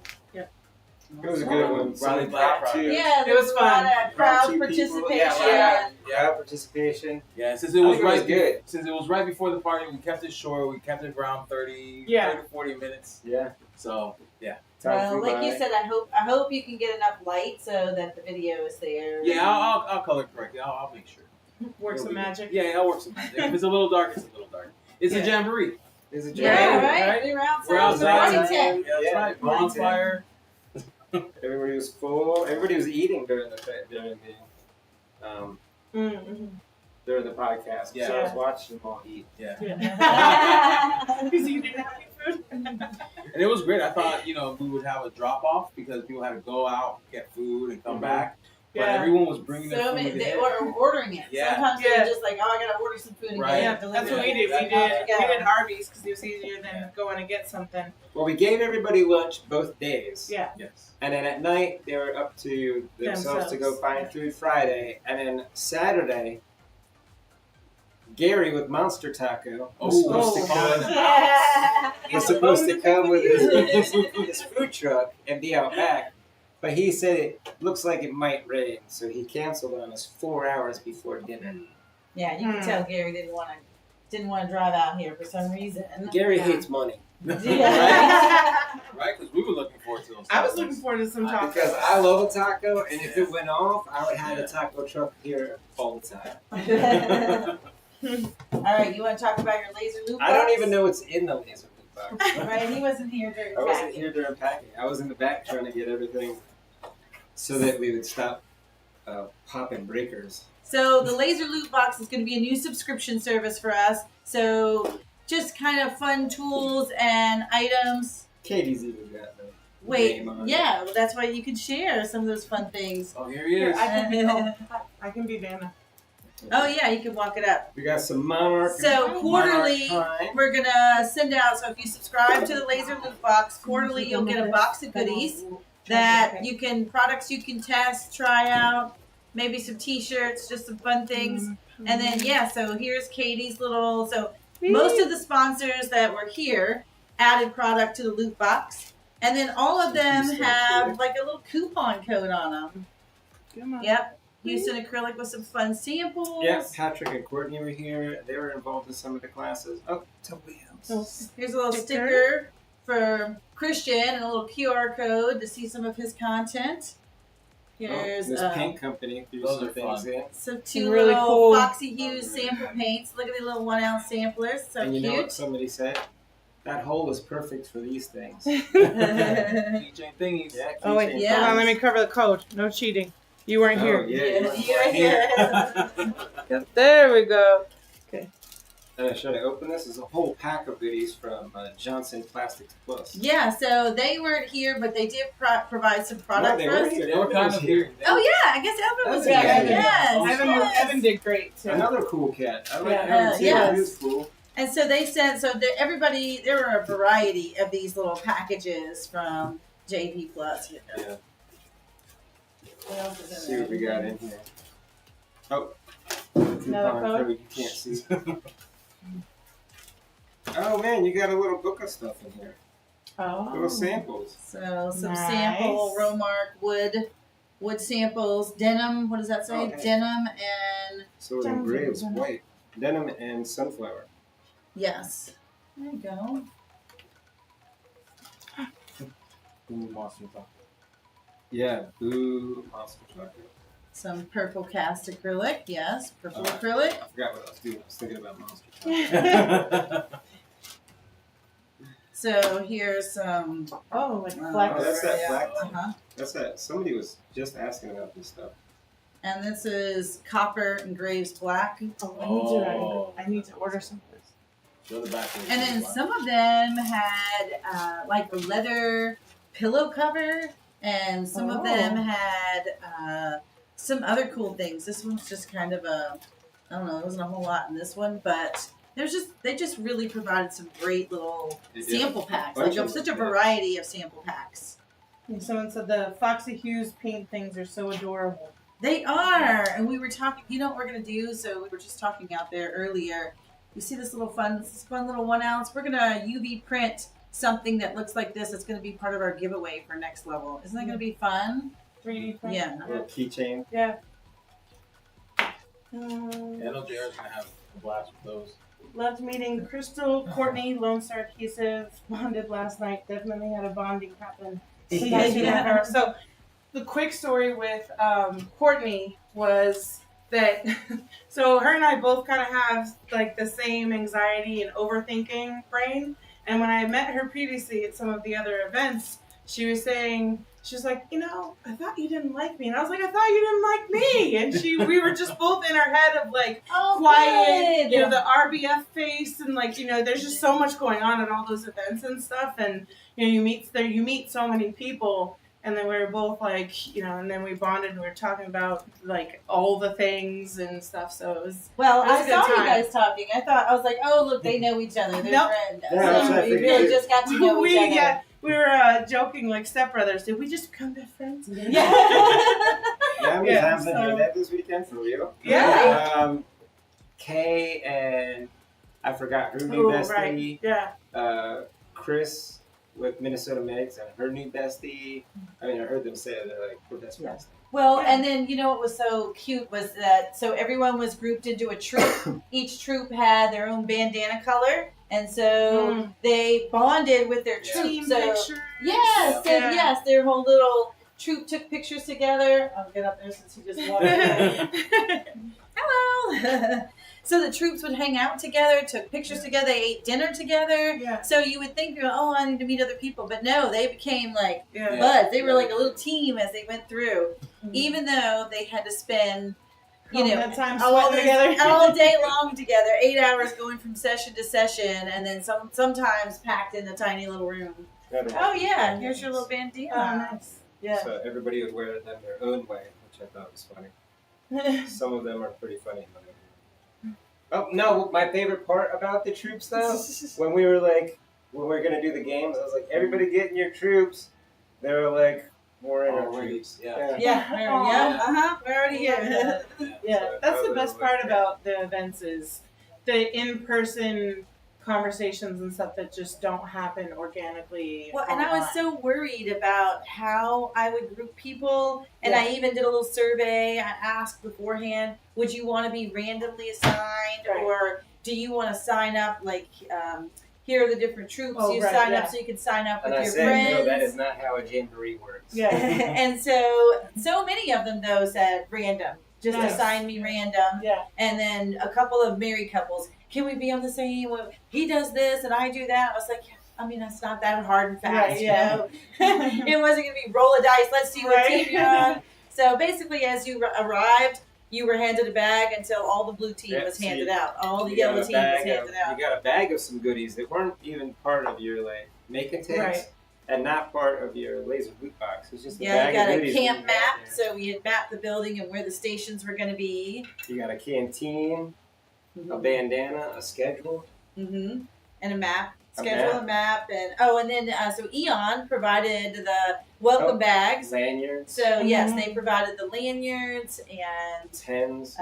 S3: It was a good one.
S1: Riley Black Pride.
S4: Yeah, there
S2: It was
S4: was a lot
S2: fun.
S4: of crowd
S3: Two people,
S4: participation.
S3: yeah, crowd participation.
S1: Yeah, since it
S3: I
S1: was
S3: think it was
S1: right
S3: good.
S1: Since it was right before the party, we kept it short. We kept it around 30 to 40 minutes.
S3: Yeah.
S1: So yeah.
S3: Time
S4: Well,
S3: flew
S4: like you
S3: by.
S4: said, I hope you can get enough light so that the video is there.
S1: Yeah, I'll color correctly. I'll make sure.
S2: Work some magic.
S1: Yeah, I'll work some magic. If it's a little dark, it's a little dark. It's a
S2: Yeah.
S1: jamboree.
S3: Is it
S4: Yeah,
S3: January?
S4: right. We're outside.
S1: We're
S4: It's a
S1: outside.
S4: party tent.
S1: Yeah, that's
S3: Yeah,
S1: right.
S3: party tent.
S1: Bonfire.
S3: Everybody was full. Everybody was eating during the during the podcast.
S1: Yeah.
S3: So I was watching them all eat.
S1: Yeah.
S2: Because you didn't have any food.
S1: And it was great. I thought, we would have a drop off because people had to go out, get food, and come
S3: Mhm.
S1: back. But
S2: Yeah.
S1: everyone was bringing their
S4: So
S1: food.
S4: many, they
S1: in.
S4: were ordering it.
S1: Yeah.
S4: Sometimes
S2: Yeah.
S4: they're just like, I gotta order some food and
S1: Right.
S2: Yeah,
S4: get it
S2: that's
S4: delivered.
S2: what we did. We did Arby's because it was easier than going to get something.
S3: Well, we gave everybody lunch both days.
S2: Yeah.
S1: Yes.
S3: And then at night, they were up to themselves to go
S2: Themselves.
S3: find food Friday. And then Saturday, Gary with Monster Taco was supposed to come.
S4: Yeah.
S3: Was supposed to come with his food truck and be out back. But he said it looks like it might rain, so he canceled on us 4 hours before dinner.
S4: Yeah, you can tell Gary didn't want to drive out here for some reason.
S3: Gary
S4: Yeah.
S3: hates money.
S4: Yeah.
S1: Right? Because we were looking forward to those.
S2: I was
S1: tacos.
S2: looking forward to some tacos.
S3: Because I love a taco, and if it went off, I would have a taco truck here all the time.
S4: All right, you want to talk about your laser loop?
S3: I don't
S4: box?
S3: even know what's in the laser loop box.
S4: Right, he wasn't here during
S3: I wasn't
S4: packing.
S3: here during packing. I was in the back trying to get everything so that we would stop popping breakers.
S4: So the Laser Loot Box is going to be a new subscription service for us. So just kind of fun tools and items.
S3: Katie's even got the
S4: Wait,
S3: name on it.
S4: yeah, well, that's why you can share some of those fun things.
S1: Oh, here he
S2: Here,
S1: is.
S2: I can be Vanna.
S4: Oh yeah, you can walk it up.
S3: We got some Monarch.
S4: So quarterly,
S3: Monarch
S4: we're gonna send out. So if you subscribe to the Laser Loot Box, quarterly you'll get a box of goodies that you can products you can test, try out, maybe some T-shirts, just some fun things. And then so here's Katie's little. So most of the sponsors that were here added product to the loot box, and then all of them have like a little coupon code on them.
S2: Come on.
S4: Yep. Houston acrylic with some fun samples.
S3: Yeah, Patrick and Courtney were here. They were involved in some of the classes. Oh, somebody else.
S4: Here's a little sticker for Christian and a little QR code to see some of his content. Here's
S3: this paint company threw
S1: those
S3: some
S1: are
S3: things
S1: fun.
S3: in.
S4: some two
S2: Really
S4: little
S2: cool.
S4: Foxy Hughes sample paints. Look at the little 1 ounce samplers. So
S3: And you know what
S4: cute.
S3: somebody said? That hole is perfect for these things.
S1: Keychain thingies.
S3: Yeah,
S2: Oh wait,
S3: keychain.
S4: Yeah.
S2: hold on. Let me cover the code. No cheating. You weren't
S3: Oh,
S2: here.
S3: yeah.
S4: Yeah.
S2: There we go.
S3: Should I open this? There's a whole pack of goodies from Johnson Plastics Plus.
S4: Yeah, so they weren't here, but they did provide some product
S3: they
S4: for
S3: were
S4: us.
S3: here.
S1: They were kind of here.
S4: Oh yeah, I guess Evan was
S3: That's
S4: here.
S3: good.
S4: Yes,
S2: Evan,
S4: yes.
S2: Evan did great too.
S3: Another cool cat. I like
S2: Yeah.
S3: Evan too.
S4: Yes.
S3: He was cool.
S4: And so they sent, everybody, there were a variety of these little packages from JP Plus.
S3: Yeah.
S4: What else is in
S3: Let's see
S4: there?
S3: what we got in here. Oh,
S2: Another
S3: coupon
S2: code?
S3: code you can't see. Oh man, you got a little book of stuff in here.
S2: Oh.
S3: Little samples.
S4: So some
S2: Nice.
S4: sample Romark wood samples, denim. What does that say?
S3: Okay.
S4: Denim and
S3: So in gray is white. Denim and sunflower.
S4: yes. There you go.
S1: Monster Talk.
S3: Yeah, blue monster chocolate.
S4: Some purple cast acrylic. Yes, purple
S3: Uh,
S4: acrylic.
S3: I forgot what I was doing. I was thinking about monster chocolate.
S4: So here's some.
S2: Oh, like
S4: Oh,
S2: flex.
S3: Oh, that's that black.
S4: Uh-huh.
S3: That's that. Somebody was just asking about this stuff.
S4: And this is copper engraved black.
S2: Oh, I need to order some of this.
S1: Show the back.
S4: And then some of them had like a leather pillow cover, and some of them had some other cool things. This one's just kind of I don't know, there wasn't a whole lot in this one, but they just really provided some great little
S3: They did.
S4: sample packs,
S3: Bunch
S4: like
S3: of
S4: such a
S3: them, yeah.
S4: variety of sample packs.
S2: And someone said the Foxy Hughes paint things are so adorable.
S4: They are, and we were talking. You know what we're gonna do? So we were just talking out there earlier. You see this fun little 1 ounce. We're gonna UV print something that looks like this. It's gonna be part of our giveaway for next level. Isn't that gonna be fun?
S2: 3D print.
S4: Yeah.
S3: A little keychain.
S2: Yeah.
S1: Yeah, I know JR's gonna have a blast with those.
S2: Loved meeting Crystal, Courtney, Lone Star Adhesive, bonded last night. Definitely had a bonding happen.
S4: Yeah.
S2: So the quick story with Courtney was that so her and I both kind of have like the same anxiety and overthinking brain. And when I met her previously at some of the other events, she was like, I thought you didn't like me. And I was like, I thought you didn't like me. And we were just both in our head of like quiet,
S4: good.
S2: the RBF face, and like, there's just so much going on at all those events and stuff. And you meet so many people. And then we were both like, and then we bonded and we were talking about like all the things and stuff. So it was
S4: Well,
S2: It was
S4: I
S2: a good
S4: saw you
S2: time.
S4: guys talking. I was like, oh, look, they know each other. They're
S2: Nope.
S4: friends.
S3: Yeah, that's
S4: So
S3: what I
S4: we
S3: figured
S4: really
S3: too.
S4: just got to know each other.
S2: we were joking like stepbrothers. Did we just become best friends?
S4: Yeah.
S3: Yeah, how many
S2: Yeah,
S3: times I
S2: so-
S3: heard that this weekend for real?
S2: Yeah.
S3: Kay and I forgot her new
S2: Oh,
S3: bestie.
S2: right. Yeah.
S3: Chris with Minnesota Megs and her new bestie. I mean, I heard them say it. They're like, we're best friends.
S4: Well,
S2: Yeah.
S4: and then what was so cute was that everyone was grouped into a troop. Each troop had their own bandana color, and so they bonded with their troop.
S2: Team
S4: So
S2: picture.
S4: yes,
S2: Yeah.
S4: and yes, their whole little troop took pictures together. I'll get up there since you just walked away. Hello. So the troops would hang out together, took pictures together, they ate dinner together.
S2: Yeah.
S4: So you would think, I need to meet other people, but no, they became like
S2: Yeah.
S4: buds. They were like a little team as they went through,
S2: Mhm.
S4: even though they had to spend you know,
S2: that time
S4: all,
S2: sweating together.
S4: all day long together, 8 hours going from session to session, and then sometimes packed in a tiny little room. Oh yeah, here's your little bandana.
S2: Oh, nice.
S4: Yeah.
S3: So everybody would wear them their own way, which I thought was funny. Some of them are pretty funny. Oh no! My favorite part about the troops, though, when we were gonna do the games, I was like, "Everybody get in your troops." They were like, "We're in our
S1: Already,
S3: troops."
S1: yeah.
S4: Yeah. We're already here.
S2: Yeah, that's the best part about the events is the in-person conversations and stuff that just don't happen organically.
S4: Well, and I was so worried about how I would group people, and I even did a little survey. I asked beforehand, would you want to be randomly assigned, or do you want to sign up, like, here are the different troops, you sign up so you can sign up with your friends.
S3: No, that is not how a jamboree works.
S2: Yeah.
S4: And so many of them, though, said random. Just assign me random.
S2: Yeah.
S4: And then a couple of married couples, can we be on the same? Well, he does this and I do that. I was like, I mean, it's not that hard and fast, you know? It wasn't going to be roll a dice, let's see what team you're on. So basically, as you arrived, you were handed a bag until all the blue team was handed out. All the yellow team was handed out.
S3: You got a bag of some goodies that weren't even part of your make and takes. And not part of your laser loot box. It's just a bag
S4: you got
S3: of
S4: a
S3: goodies
S4: camp map, so we had mapped the building and where the stations were going to be.
S3: You got a canteen, a bandana, a schedule,
S4: and a map, a map, and then so Eon provided the welcome bags,
S3: lanyards.
S4: So yes, they provided the lanyards and
S3: pens.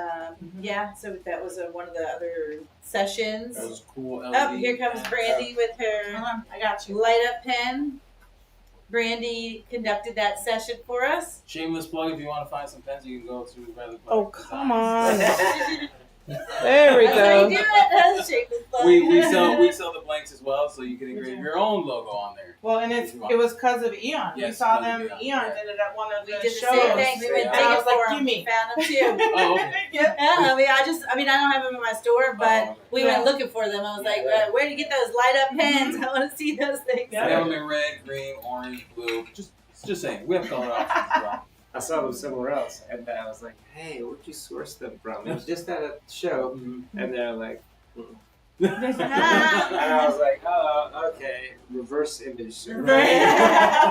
S4: So that was one of the other sessions.
S1: That was cool.
S4: Oh, here comes Brandy with her.
S2: Hold on, I got you.
S4: Light up pen. Brandy conducted that session for us.
S1: Shameless plug, if you want to find some pens, you can go to Rather.
S2: Oh, come on. There we
S4: That's
S2: go.
S4: how you do it. That's a shameless plug.
S1: we sell the blanks as well, so you can engrave your own logo on there.
S2: Well, and it was because of Eon. We
S1: Yes,
S2: saw
S1: 'cause of
S2: them.
S1: Eon.
S2: Eon did it at one of the
S4: We did the
S2: shows.
S4: same thing. We went
S2: And
S4: digging
S2: I was
S4: for
S2: like,
S4: them.
S2: "Give me."
S4: Found them too.
S1: Oh, okay.
S4: Yeah, I mean, I don't have them in my store, but we went looking for them. I was like, where do you get those light up pens? I want to see those things.
S1: We have them in red, green, orange, blue. Just saying, we have color options as well.
S3: I saw them somewhere else, and I was like, "Hey, where'd you source them from?" It was just at a show, and they're like, and I was like, "Oh, okay, reverse image search."
S2: I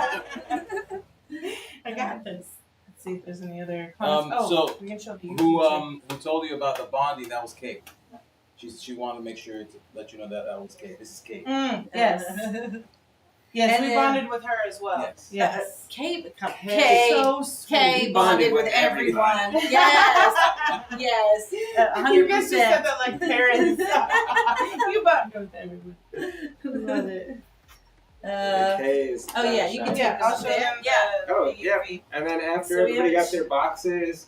S2: got this. Let's see if there's any other comments.
S1: So
S2: we can show the
S1: who told you about the bonding? That was Kate. She wanted to make sure to let you know that was Kate. This is Kate.
S2: Yes. Yes,
S4: And
S2: we
S4: then-
S2: bonded with her as well.
S4: Kay
S2: So sweet.
S4: Kay bonded with everyone. Yes. Yes. 100%.
S2: You guys just said that like parents. You bonded with everyone.
S4: Love it.
S3: Oh
S4: yeah, you can take
S2: I'll
S4: this
S2: show
S4: there.
S2: them.
S3: Oh, yeah. And then after
S4: So
S3: everybody
S4: yeah,
S3: got their boxes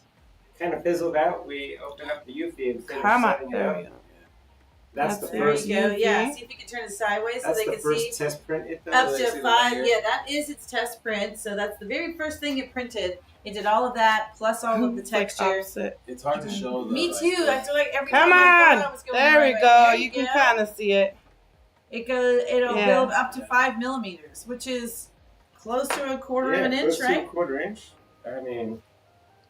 S3: kind of fizzled out, we opened up the Eufy and finished
S2: Come on,
S3: setting
S2: there
S3: it
S2: we
S3: up.
S2: go.
S3: That's the
S4: There
S3: first.
S4: you go. Yeah.
S2: Eufy.
S4: See if you can turn it sideways so
S3: That's
S4: they
S3: the
S4: can
S3: first
S4: see.
S3: test print it does.
S4: Up
S1: So they
S4: to
S1: see the
S4: 5.
S1: layer?
S4: Yeah, that is its test print. So that's the very first thing it printed. It did all of that plus all of the texture.
S1: It's hard to show. Though,
S4: Me too. I feel like every
S2: Come
S4: time I thought I
S2: on.
S4: was going
S2: There we
S4: right
S2: go.
S4: there,
S2: You can kind of see it.
S4: It'll
S2: Yeah.
S4: build up to 5 millimeters, which is close to a quarter of an inch,
S3: close to
S4: right?
S3: a quarter inch. I mean,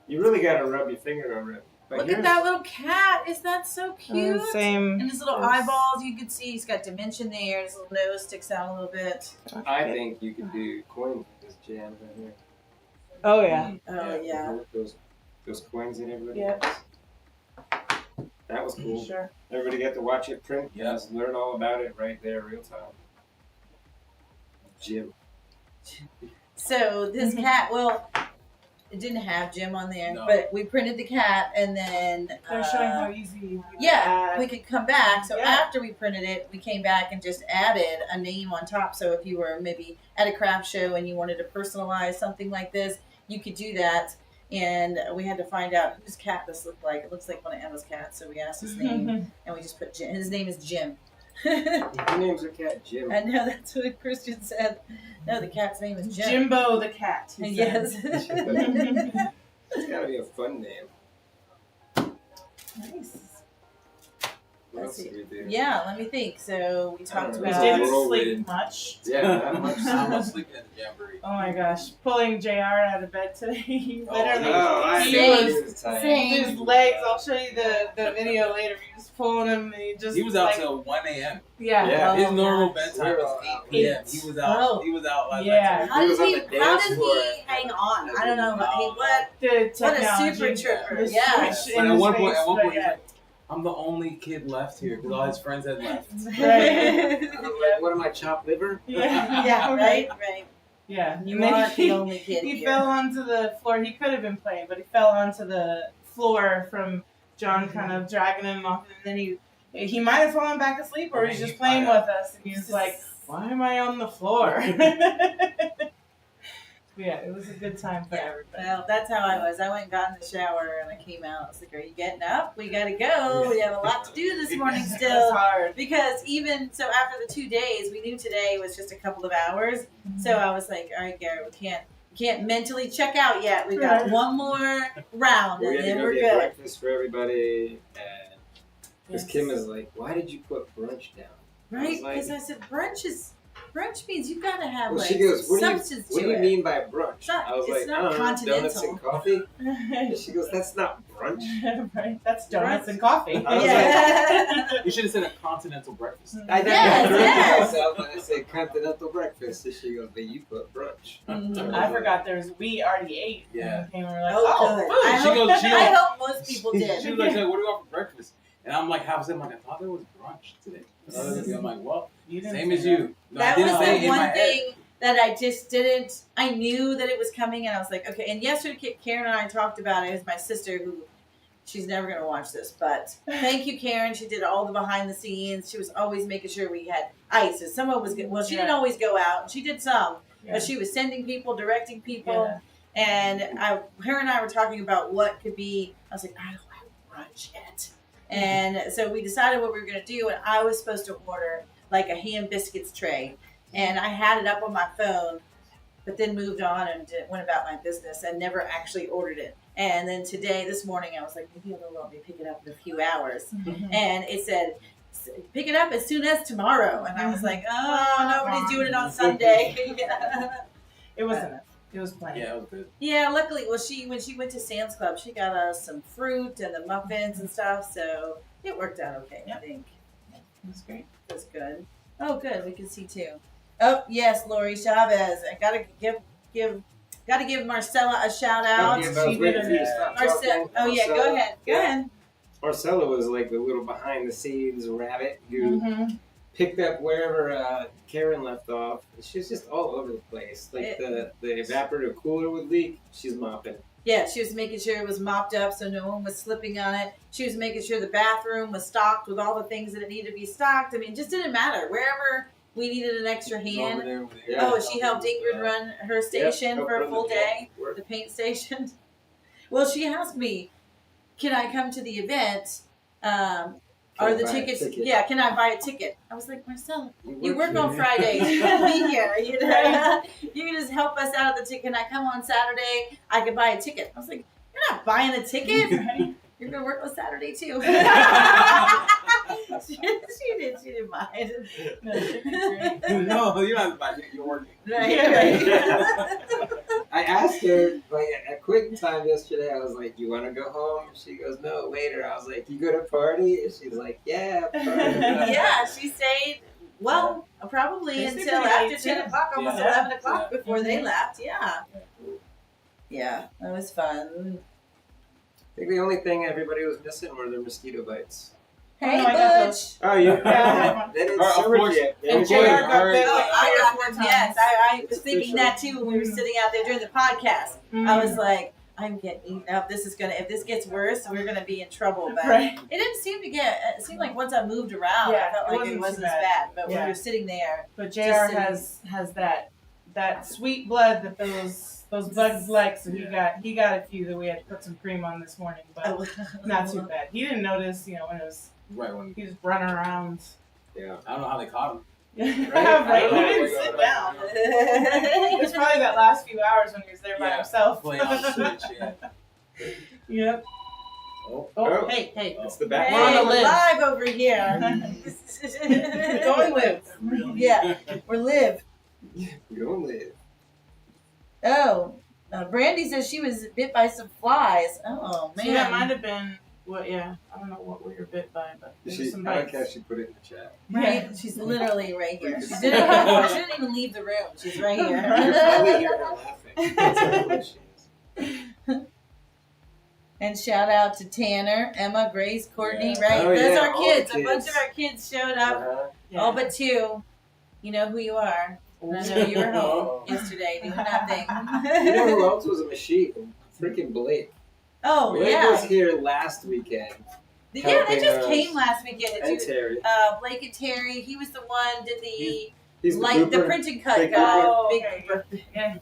S3: you really got to rub your finger over it. But
S4: Look at that little cat. Is that so cute?
S2: Same.
S4: And his little eyeballs, you can see he's got dimension there. His little nose sticks out a little bit.
S3: I think you could do coins with this jam right here.
S2: Oh yeah.
S4: Oh, yeah.
S3: Those coins that everybody
S2: Yeah.
S3: has. That was cool.
S2: Sure.
S3: Everybody got to watch it print.
S1: Yeah.
S3: Just learn all about it right there, real time. Jim.
S4: So this cat, well, it didn't have Jim on there,
S1: No.
S4: but we printed the cat and then
S2: They're showing how easy you can
S4: yeah,
S2: add.
S4: we could come back. So
S2: Yeah.
S4: after we printed it, we came back and just added a name on top. So if you were maybe at a craft show and you wanted to personalize something like this, you could do that. And we had to find out whose cat this looked like. It looks like one of Emma's cats, so we asked his name, and we just put Jim. His name is Jim.
S3: Who names their cat Jim?
S4: I know that's what Christian said. No, the cat's name is Jim.
S2: Jimbo the cat. he
S4: Yes.
S2: said.
S3: It's gotta be a fun name.
S2: Nice.
S3: What
S4: Let's
S3: else
S4: see.
S3: did we do?
S4: Yeah, let me think. So we talked
S3: don't
S2: We
S3: know.
S4: about.
S2: didn't
S3: Whirlwind.
S2: sleep much.
S3: Yeah, not much.
S1: I was sleeping at the Jamboree.
S2: Oh my gosh, pulling JR out of bed today. He
S1: Oh,
S2: literally,
S3: I
S2: he
S4: Same.
S3: knew
S2: was
S3: he was tired.
S4: Same.
S2: his legs. I'll show you the video later. He was pulling him, and he just
S1: He was out
S2: like,
S1: till 1 a.m.
S2: yeah.
S3: Yeah.
S1: His
S4: Oh,
S1: normal
S4: gosh.
S1: bedtime is 8 p.m. He was out.
S4: Oh.
S1: He was out last
S2: Yeah.
S1: night.
S4: How
S3: He
S4: does
S3: was on
S4: he?
S3: the
S4: How
S3: dance
S4: does
S3: floor.
S4: he hang on? I don't know. He, what?
S2: The
S4: What a
S2: technology,
S4: super trooper.
S2: the
S4: Yeah.
S2: switch
S1: But
S2: in
S1: at
S2: his
S1: one
S2: face,
S1: point,
S2: but
S1: he's
S2: yeah.
S1: like, "I'm the only kid left here because all his friends had left."
S3: Like, what am I, chopped liver?
S2: Yeah,
S4: Yeah. Right. Right.
S2: Yeah,
S4: You
S2: and then
S4: aren't the only kid
S2: He
S4: here.
S2: fell onto the floor. He could have been playing, but he fell onto the floor from John kind of dragging him off, and then he might have fallen back asleep, or he's just playing with us, and he's like, "Why am I on the floor?" Yeah, it was a good time for everybody.
S4: Well, that's how I was. I went and got in the shower and I came out. I was like, "Are you getting up? We gotta go. We have a lot to do this morning
S2: It's
S4: still."
S2: hard.
S4: Because even so, after the 2 days, we knew today was just a couple of hours. So I was like, "All right, Garrett, we can't mentally check out yet. We got
S2: Right.
S4: one more round,
S3: We
S4: and
S3: had to
S4: then
S3: go
S4: we're
S3: get
S4: good."
S3: breakfast for everybody, and because
S2: Yes.
S3: Kim is like, "Why did you put brunch down?"
S4: Right?
S3: like-
S4: Because I said brunch means you've got to have
S3: Well,
S4: like
S3: she goes, "What do
S4: substance
S3: you
S4: to it.
S3: mean by brunch?"
S4: It's not-
S3: I was
S4: it's
S3: like,
S4: not
S3: "I don't know, donuts
S4: continental."
S3: and coffee." And she goes, "That's not brunch."
S2: Right, that's donuts
S4: Right.
S2: and coffee.
S3: I was
S4: Yeah.
S1: You should have said a continental breakfast.
S3: I did
S4: Yes,
S3: correct
S4: yes.
S3: myself and I said continental breakfast. And she goes, "But you put brunch."
S4: Mhm.
S2: I forgot we already ate.
S1: Yeah.
S2: And we were like,
S4: Oh, good.
S2: food.
S4: I
S1: She
S4: hope,
S1: goes- she
S4: I
S1: goes-
S4: hope most people did.
S1: She was like, "What do you want for breakfast?" And I'm like, "How's it?" I'm like, "I thought there was brunch today." I'm like, "Well,
S2: You didn't
S1: same
S2: say
S1: as you." No, I
S4: That
S1: didn't
S4: was
S1: say it
S4: the
S1: in my
S4: one
S1: head.
S4: thing that I just didn't. I knew that it was coming, and I was like, okay. And yesterday, Karen and I talked about it. It was my sister who, she's never gonna watch this, but thank you, Karen. She did all the behind the scenes. She was always making sure we had ice. And someone was good. Well, she didn't
S2: Yeah.
S4: always go out. She did some,
S2: Yeah.
S4: but she was sending people, directing people.
S2: Yeah.
S4: And her and I were talking about what could be. I was like, I don't have brunch yet. And so we decided what we were going to do. And I was supposed to order like a ham biscuits tray. And I had it up on my phone, but then moved on and went about my business and never actually ordered it. And then this morning, I was like, maybe they'll let me pick it up in a few hours. And it said, pick it up as soon as tomorrow. And I was like, oh, nobody's doing it on Sunday.
S2: It was enough. It was plenty.
S1: Yeah, it was good.
S4: Yeah, luckily, when she went to Sam's Club, she got us some fruit and the muffins and stuff, so it worked out okay. I think
S2: It was great.
S4: it was good. Oh, good, we can see too. Oh yes, Lori Chavez. I gotta give Marcella a shout out.
S3: Yeah, but I was waiting for you to stop talking.
S4: Oh yeah, go
S3: Marcella-
S4: ahead. Go
S3: Yeah.
S4: ahead.
S3: Marcella was like the little behind the scenes rabbit who
S2: Mm-hmm.
S3: picked up wherever Karen left off. She was just all over the place. Like the evaporative cooler would leak, she's mopping.
S4: Yeah, she was making sure it was mopped up so no one was slipping on it. She was making sure the bathroom was stocked with all the things that it needed to be stocked. I mean, it just didn't matter. Wherever we needed an extra hand.
S1: Over there.
S3: Yeah.
S4: Oh, she helped Ingrid run her station
S3: Yep,
S4: for a
S3: run the
S4: full day,
S3: work.
S4: the paint station. Well, she asked me, can I come to the event? Are the
S3: buy a
S4: tickets?
S3: ticket.
S4: Yeah, can I buy a ticket? I was like, Marcella, you work
S3: here.
S4: on Fridays. You can be here. You know, you can just help us out at the ticket. Can I come on Saturday? I could buy a ticket. I was like, you're not buying a ticket. You're gonna work on Saturday too. she didn't mind.
S1: No, you're not about it. You're working.
S4: Right.
S3: I asked her like a quick time yesterday. I was like, "You want to go home?" She goes, "No, later." I was like, "You go to party?" And she's like, "Yeah, party."
S4: Yeah, she stayed. Well, probably
S2: They stayed
S4: until
S2: pretty
S4: after
S2: late,
S4: 10
S2: too.
S4: o'clock, almost
S2: Yeah.
S4: 11 o'clock before they
S2: Mhm.
S4: left. Yeah. Yeah, that was fun.
S3: I think the only thing everybody was missing were the mosquito bites.
S4: Hey,
S2: no, I got
S4: Butch.
S3: Oh, you?
S2: Yeah.
S3: They didn't
S1: Of
S3: serve
S1: course.
S3: it yet. They
S2: And
S3: didn't
S2: JR
S3: serve it.
S2: got bit
S4: Oh,
S2: like
S4: I
S2: 3 or
S4: got
S2: 4
S4: them.
S2: times.
S4: Yes, I was
S3: It's
S4: thinking
S3: official.
S4: that too when we were sitting out there during the podcast. I was like, I'm getting eaten up. This is gonna. If this gets worse, we're gonna be in trouble. But
S2: Right.
S4: it didn't seem to get. It seemed like once I moved around,
S2: Yeah,
S4: I felt
S2: it
S4: like
S2: wasn't
S4: it
S2: too
S4: wasn't as
S2: bad.
S4: bad. But when
S2: Yeah.
S4: we were sitting there,
S2: But
S4: Just
S2: JR
S4: sitting-
S2: has that sweet blood that those bugs like, so he got a few that we had to put some cream on this morning, but not too bad. He didn't notice, when it was
S1: Right when
S2: he was running around.
S3: Yeah.
S1: I don't know how they caught him.
S2: Right, he
S1: Oh,
S2: didn't
S1: wait,
S2: sit
S1: wait,
S2: down. It was probably that last few hours when he was there by
S1: Yeah.
S2: himself.
S1: Playing on the switch. Yeah.
S2: Yep. Oh, hey.
S3: It's the
S4: Hey,
S3: back.
S2: We're on the
S4: we're
S2: live.
S4: live over here.
S2: Going live.
S4: Yeah, we're live.
S3: We don't live.
S4: Oh, Brandy says she was bit by some flies. Oh man.
S2: See, that might have been what? Yeah, I don't know what we were bit by, but there was some
S3: I like
S2: bites.
S3: how she put it in the chat.
S4: Right, she's literally right here. She didn't even leave the room. She's right
S3: You can probably
S4: here.
S3: hear her laughing. That's how close she is.
S4: And shout out to Tanner, Emma, Grace, Courtney.
S1: Yeah.
S4: Right,
S3: Oh,
S4: those
S3: yeah,
S4: are
S3: all
S4: kids.
S3: the
S4: A bunch
S3: kids.
S4: of our kids showed up.
S3: Uh-huh.
S2: Yeah.
S4: All but two. You know who you are. And I know you were home yesterday doing nothing.
S3: You know who else was a machine? Freaking Blake.
S4: Oh
S3: Blake
S4: yeah.
S3: was here last weekend.
S4: Yeah, they
S3: helping
S4: just
S3: us.
S4: came last weekend.
S3: And Terry.
S4: Blake and Terry. He was the one did the
S3: He's the
S4: like the
S3: booper.
S4: print and cut
S3: Big
S4: guy.
S2: booper.
S4: Big
S2: Okay.
S4: booper.
S2: Yeah.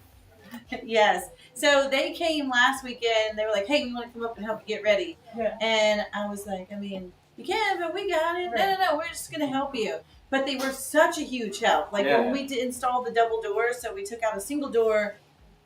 S4: Yes. So they came last weekend. They were like, "Hey, we want to come up and help you get ready."
S2: Yeah.
S4: And I was like, "I mean, you can, but we got it.
S2: Right.
S4: No, we're just gonna help you." But they were such a huge help. Like
S3: Yeah.
S4: when we did install the double doors, so we took out a single door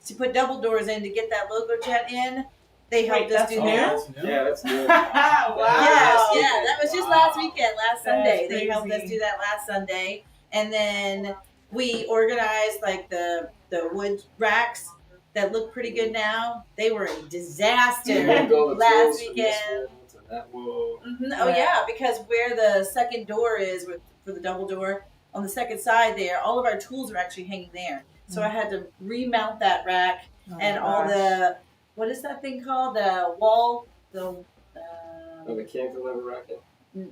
S4: to put double doors in to get that logo jet in. They helped
S2: Wait,
S4: us
S2: that's
S4: do
S2: new?
S4: that.
S3: Yeah, that's good.
S2: Wow.
S4: Yes, yeah, that was just last weekend, last
S2: That's
S4: Sunday. They helped us
S2: crazy.
S4: do that last Sunday, and then we organized like the wood racks that look pretty good now. They were a disaster
S3: Moved all the
S4: last
S3: tools from this
S4: weekend.
S3: wall to that wall.
S4: Oh yeah, because where the second door is for the double door on the second side there, all of our tools are actually hanging there. So I had to remount that rack and all the what is that thing called? The wall
S3: Oh, the cantilever racket.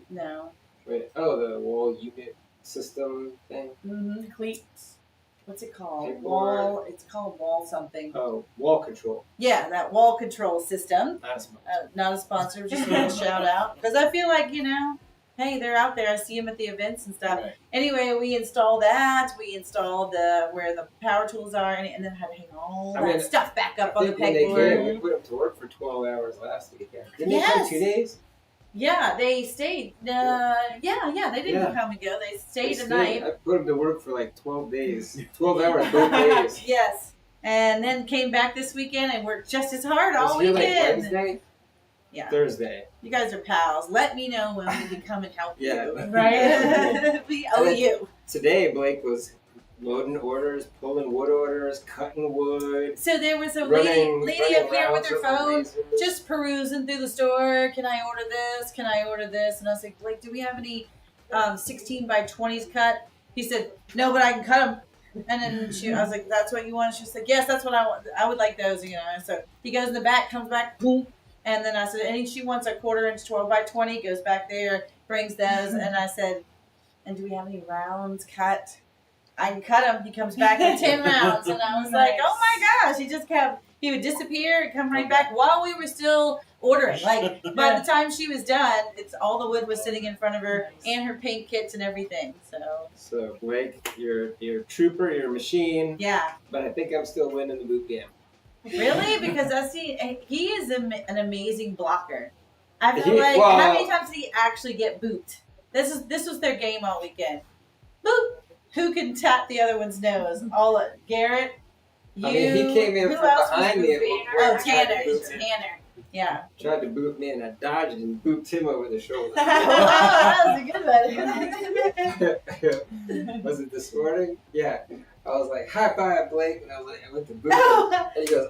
S4: no.
S3: Wait. Oh, the wall unit system thing.
S4: Mm-hmm.
S2: Cleats.
S4: What's it called?
S3: Pegboard.
S4: Wall. It's called wall something.
S3: Oh, wall control.
S4: Yeah, that wall control system.
S3: That's
S4: Not a sponsor, just a little shout out because I feel like hey, they're out there. I see them at the events and stuff.
S1: Right.
S4: Anyway, we installed that. We installed where the power tools are, and then had to hang all that stuff back up on the
S3: when they came,
S4: pegboard.
S3: we put them to work for 12 hours last weekend. Didn't
S4: Yes.
S3: they come 2 days?
S4: Yeah, they stayed. They didn't
S3: Yeah.
S4: come and go. They stayed
S3: They
S4: a night.
S3: I put them to work for like 12 days. 12 hours both days.
S4: Yes, and then came back this weekend and worked just as hard all
S3: Was it like
S4: weekend.
S3: Wednesday?
S4: Yeah.
S3: Thursday.
S4: You guys are pals. Let me know when we can come and help
S3: Yeah.
S4: you.
S2: Right.
S4: We owe you.
S3: Today, Blake was loading orders, pulling wood orders, cutting wood.
S4: So there was a
S3: running
S4: lady up here with
S3: rounds
S4: her
S3: of
S4: phone,
S3: lasers.
S4: just perusing through the store. Can I order this? Can I order this? And I was like, Blake, do we have any 16 by 20s cut? He said, no, but I can cut them. And then I was like, that's what you want? She was like, yes, that's what I want. I would like those, So he goes in the back, comes back, boom. And then I said, and she wants a 1/4 inch 12 by 20, goes back there, brings those. And I said, and do we have any rounds cut? I can cut them. He comes back with 10 rounds. And I was like, oh my gosh. He would disappear and come right back while we were still ordering. Like, by the time she was done, all the wood was sitting in front of her and her paint kits and everything.
S3: So, Blake, you're a trooper, you're a machine,
S4: Yeah.
S3: but I think I'm still winning the boot camp.
S4: Really? Because he is an amazing blocker. I feel
S3: He-
S4: like,
S3: well-
S4: how many times did he actually get booped? This was their game all weekend. Boop! Who can tap the other one's nose? Garrett, you.
S3: I mean, he came in
S4: who
S3: from
S4: else
S3: behind
S4: was
S3: me at
S4: booping?
S3: one point
S4: Oh,
S3: and tried to
S4: Tanner.
S3: boot me.
S4: Tanner. Yeah.
S3: Tried to boot me and I dodged and booped him over the shoulder.
S4: Oh, that was a good one.
S3: Was it this morning? Yeah. I was like, high five, Blake, and I went to boot him.
S4: Oh,
S3: And he goes,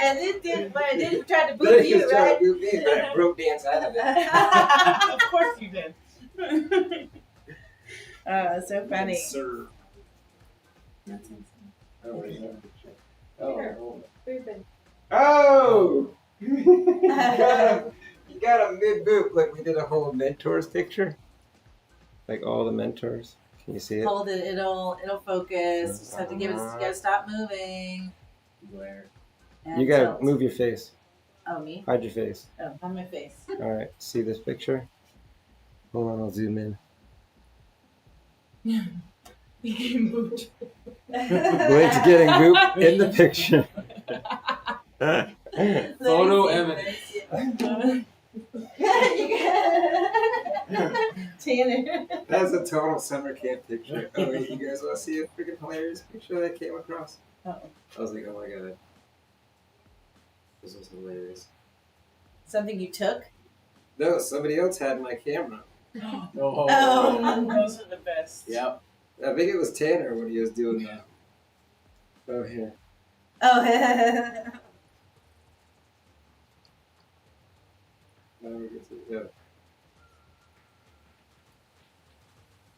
S4: and it did, but it didn't try to
S3: Then
S4: boop
S3: he
S4: you,
S3: was trying
S4: right?
S3: to boot me, but I broke dance out of it.
S2: Of course you did.
S4: Oh, so funny.
S5: Sir.
S3: Oh! You got a mid boot. Look, we did a whole mentors picture. Like all the mentors. Can you see it?
S4: Hold it. It'll focus. Just have to give it. You gotta stop moving. And
S3: You gotta
S4: tilt.
S3: move your face.
S4: Oh, me?
S3: Hide your face.
S4: Oh, on my face.
S3: All right. See this picture? Hold on, I'll zoom in.
S2: Became boot.
S3: Blake's getting booped in the picture.
S1: Photo evidence.
S4: Tanner.
S3: That's a total summer camp picture. Oh, wait, you guys want to see a freaking hilarious picture that came across?
S4: Uh-oh.
S3: I was like, oh my god. This was hilarious.
S4: Something you took?
S3: No, somebody else had my camera.
S4: Oh.
S2: Those are the best.
S1: Yep.
S3: I think it was Tanner when he was doing that. Oh, here.
S4: Oh.
S3: Now we get to, yeah.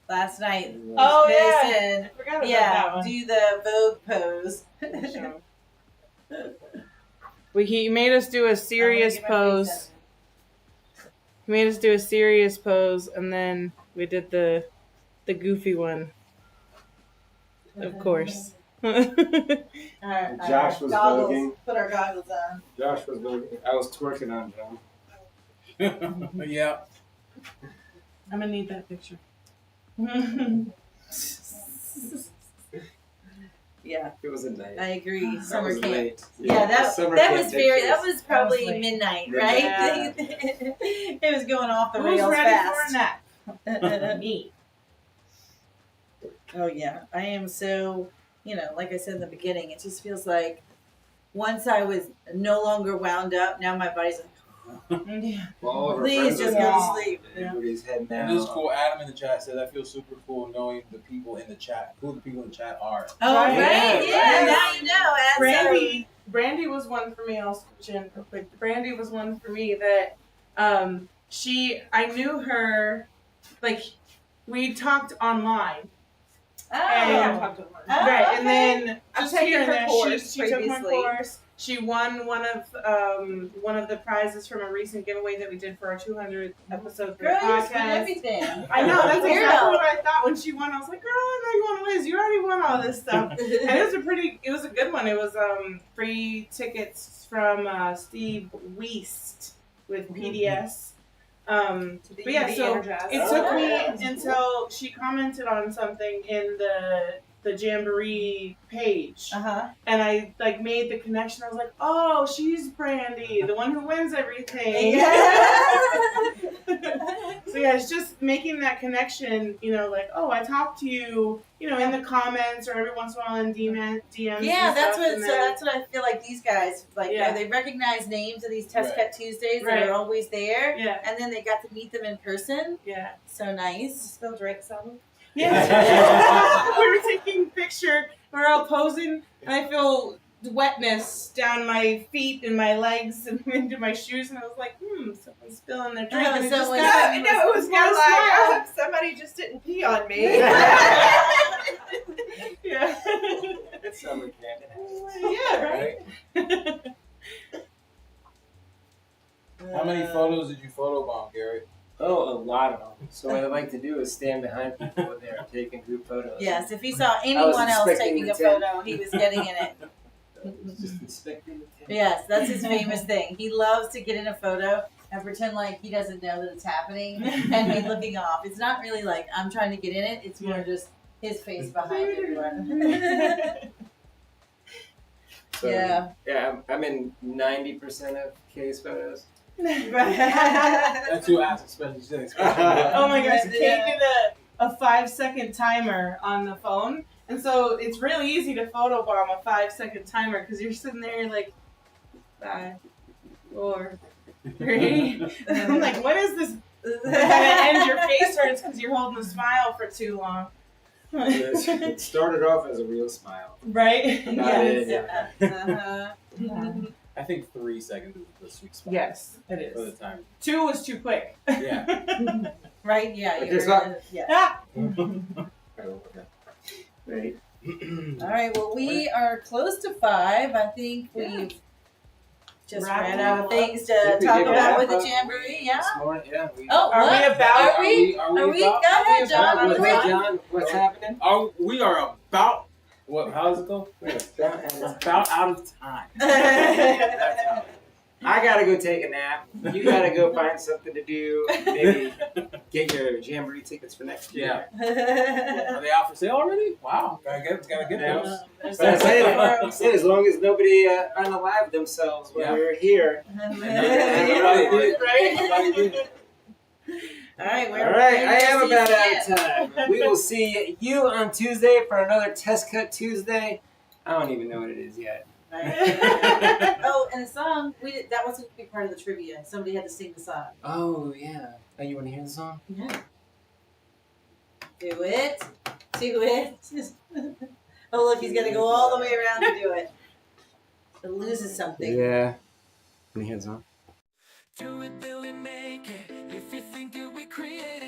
S4: Last night,
S2: Oh,
S4: Mason,
S2: I forgot about that one.
S4: do the Vogue pose.
S2: He made us do a serious pose. He made us do a serious pose, and then we did the goofy one. Of course.
S4: Josh
S3: was voguing.
S4: Put our goggles on.
S3: Josh was voguing. I was twerking on John.
S1: Yeah.
S2: I'm gonna need that picture.
S4: Yeah,
S3: It was a night.
S4: I agree.
S3: That
S4: Summer
S3: was
S4: camp.
S3: late.
S4: Yeah, that
S3: summer
S4: that
S3: camp
S4: was very. That
S3: pictures.
S4: was probably
S2: That was late.
S4: midnight,
S3: Yeah.
S4: right?
S2: Yeah.
S4: It was going off the
S2: Who's
S4: rails
S2: ready
S4: fast.
S2: for a nap? Me.
S4: Oh yeah, I am so. Like I said in the beginning, it just feels like once I was no longer wound up, now my body's like,
S2: Yeah.
S3: Well, all of our
S4: please
S3: friends
S4: just
S3: are
S4: go to
S3: gone.
S4: sleep.
S3: Everybody's heading
S1: And
S3: down.
S1: this is cool. Adam in the chat said, I feel super cool knowing the people in the chat, who the people in the chat are.
S4: Oh
S2: Right.
S4: right, yeah.
S3: Right.
S4: Now you know.
S2: Brandy was one for me. I'll switch in real quick. Brandy was one for me that I knew her, like, we talked online.
S4: Oh,
S2: And-
S4: Oh,
S2: right,
S4: okay.
S2: and then
S6: I've
S2: just
S6: taken
S2: here and
S6: her
S2: there,
S6: course
S2: she took my
S6: previously.
S2: course. She won one of the prizes from a recent giveaway that we did for our 200th episode for the
S4: Girl, you spent
S2: podcast.
S4: everything.
S2: I know, that's
S4: Weirdo.
S2: exactly what I thought when she won. I was like, girl, I know you want to lose. You already won all this stuff. And it was a good one. It was free tickets from Steve Weist with PDS. But yeah, so it took me until she commented on something in the Jamboree page, and I made the connection. I was like, oh, she's Brandy, the one who wins everything. So yeah, it's just making that connection. Oh, I talked to you, in the comments or every once in a while in DMs.
S4: Yeah,
S2: and
S4: that's
S2: stuff,
S4: what.
S2: and
S4: So
S2: then-
S4: that's what I feel like these guys
S2: Yeah.
S4: They recognize names of these Test
S1: Right.
S4: Cut Tuesdays
S2: Right.
S4: that are always there,
S2: Yeah,
S4: and then they got to meet them in person.
S2: yeah.
S4: So nice.
S6: Still drink some.
S2: Yeah. We were taking a picture. We're all posing, and I feel wetness down my feet and my legs and into my shoes, and I was like, someone's spilling their drink. And it just
S4: someone's-
S2: got
S6: No, it was
S2: got
S6: more
S2: a
S6: like,
S2: smile.
S6: I hope somebody just didn't pee on me.
S2: Yeah.
S3: It's summer camp.
S2: Yeah, right?
S1: How many photos did you photobomb, Garrett?
S3: Oh, a lot of them. So what I like to do is stand behind people when they're taking group photos.
S4: Yes, if he saw anyone else
S3: expecting
S4: taking a
S3: the 10.
S4: photo, he was getting in it.
S3: Just inspecting the tent.
S4: Yes, that's his famous thing. He loves to get in a photo and pretend like he doesn't know that it's happening and be looking off. It's not really like I'm trying to get in it. It's more just his face behind everyone.
S3: So,
S4: Yeah.
S3: Yeah, I'm in 90% of Kay's photos.
S1: That's who asked especially. She said especially.
S2: Oh my gosh, Kate
S4: Yeah.
S2: did a 5-second timer on the phone. And so it's really easy to photobomb a 5-second timer because you're sitting there like 5, 4, 3. I'm like, what is this? And your face hurts because you're holding a smile for too long.
S3: It started off as a real smile.
S2: Right?
S4: Yes.
S2: Yes.
S1: I think 3 seconds is the sweet spot.
S2: Yes, it
S1: For the
S2: is.
S1: time.
S2: 2 was too quick.
S1: Yeah.
S4: Right? Yeah.
S3: Okay,
S4: You're,
S3: stop.
S4: yeah.
S2: Ah!
S1: Right.
S4: All right. Well, we are close to 5. I think we've just
S2: Wrap
S4: ran
S2: it
S4: out
S2: all
S4: of
S2: up.
S4: things to
S3: Think we
S4: talk
S3: did a
S4: about with the
S3: wrap up.
S4: Jamboree. Yeah.
S3: This morning, yeah.
S4: Oh,
S2: Are we
S4: what?
S2: about-
S4: Are we?
S1: Are
S4: Are we? Go
S1: about?
S4: ahead, John.
S2: about-
S4: What do we
S3: What's
S4: do?
S3: John? What's happening?
S1: We are about. What? How does it go?
S3: We're
S1: About out of time. That's how.
S3: I gotta go take a nap. You gotta go find something to do. Maybe get your Jamboree tickets for next year.
S1: Are they out for sale already? Wow. Gotta get
S3: Yeah.
S1: those.
S3: But I said as long as nobody unalive themselves when
S1: Yeah.
S3: we're here.
S1: Everybody did.
S2: Right?
S1: Everybody did.
S4: All right.
S3: All right, I am about out of time. We will see you on Tuesday for another Test Cut Tuesday. I don't even know what it is yet.
S4: Right? Oh, and the song that wasn't a big part of the trivia. Somebody had to sing the song.
S1: Oh yeah. Oh, you want to hear the song?
S4: Yeah. Do it. Do it. Oh, look, he's gonna go all the way around to do it. It loses something.
S1: Yeah. Want to hear the song?
S7: Do it till we make it. If you think it, we create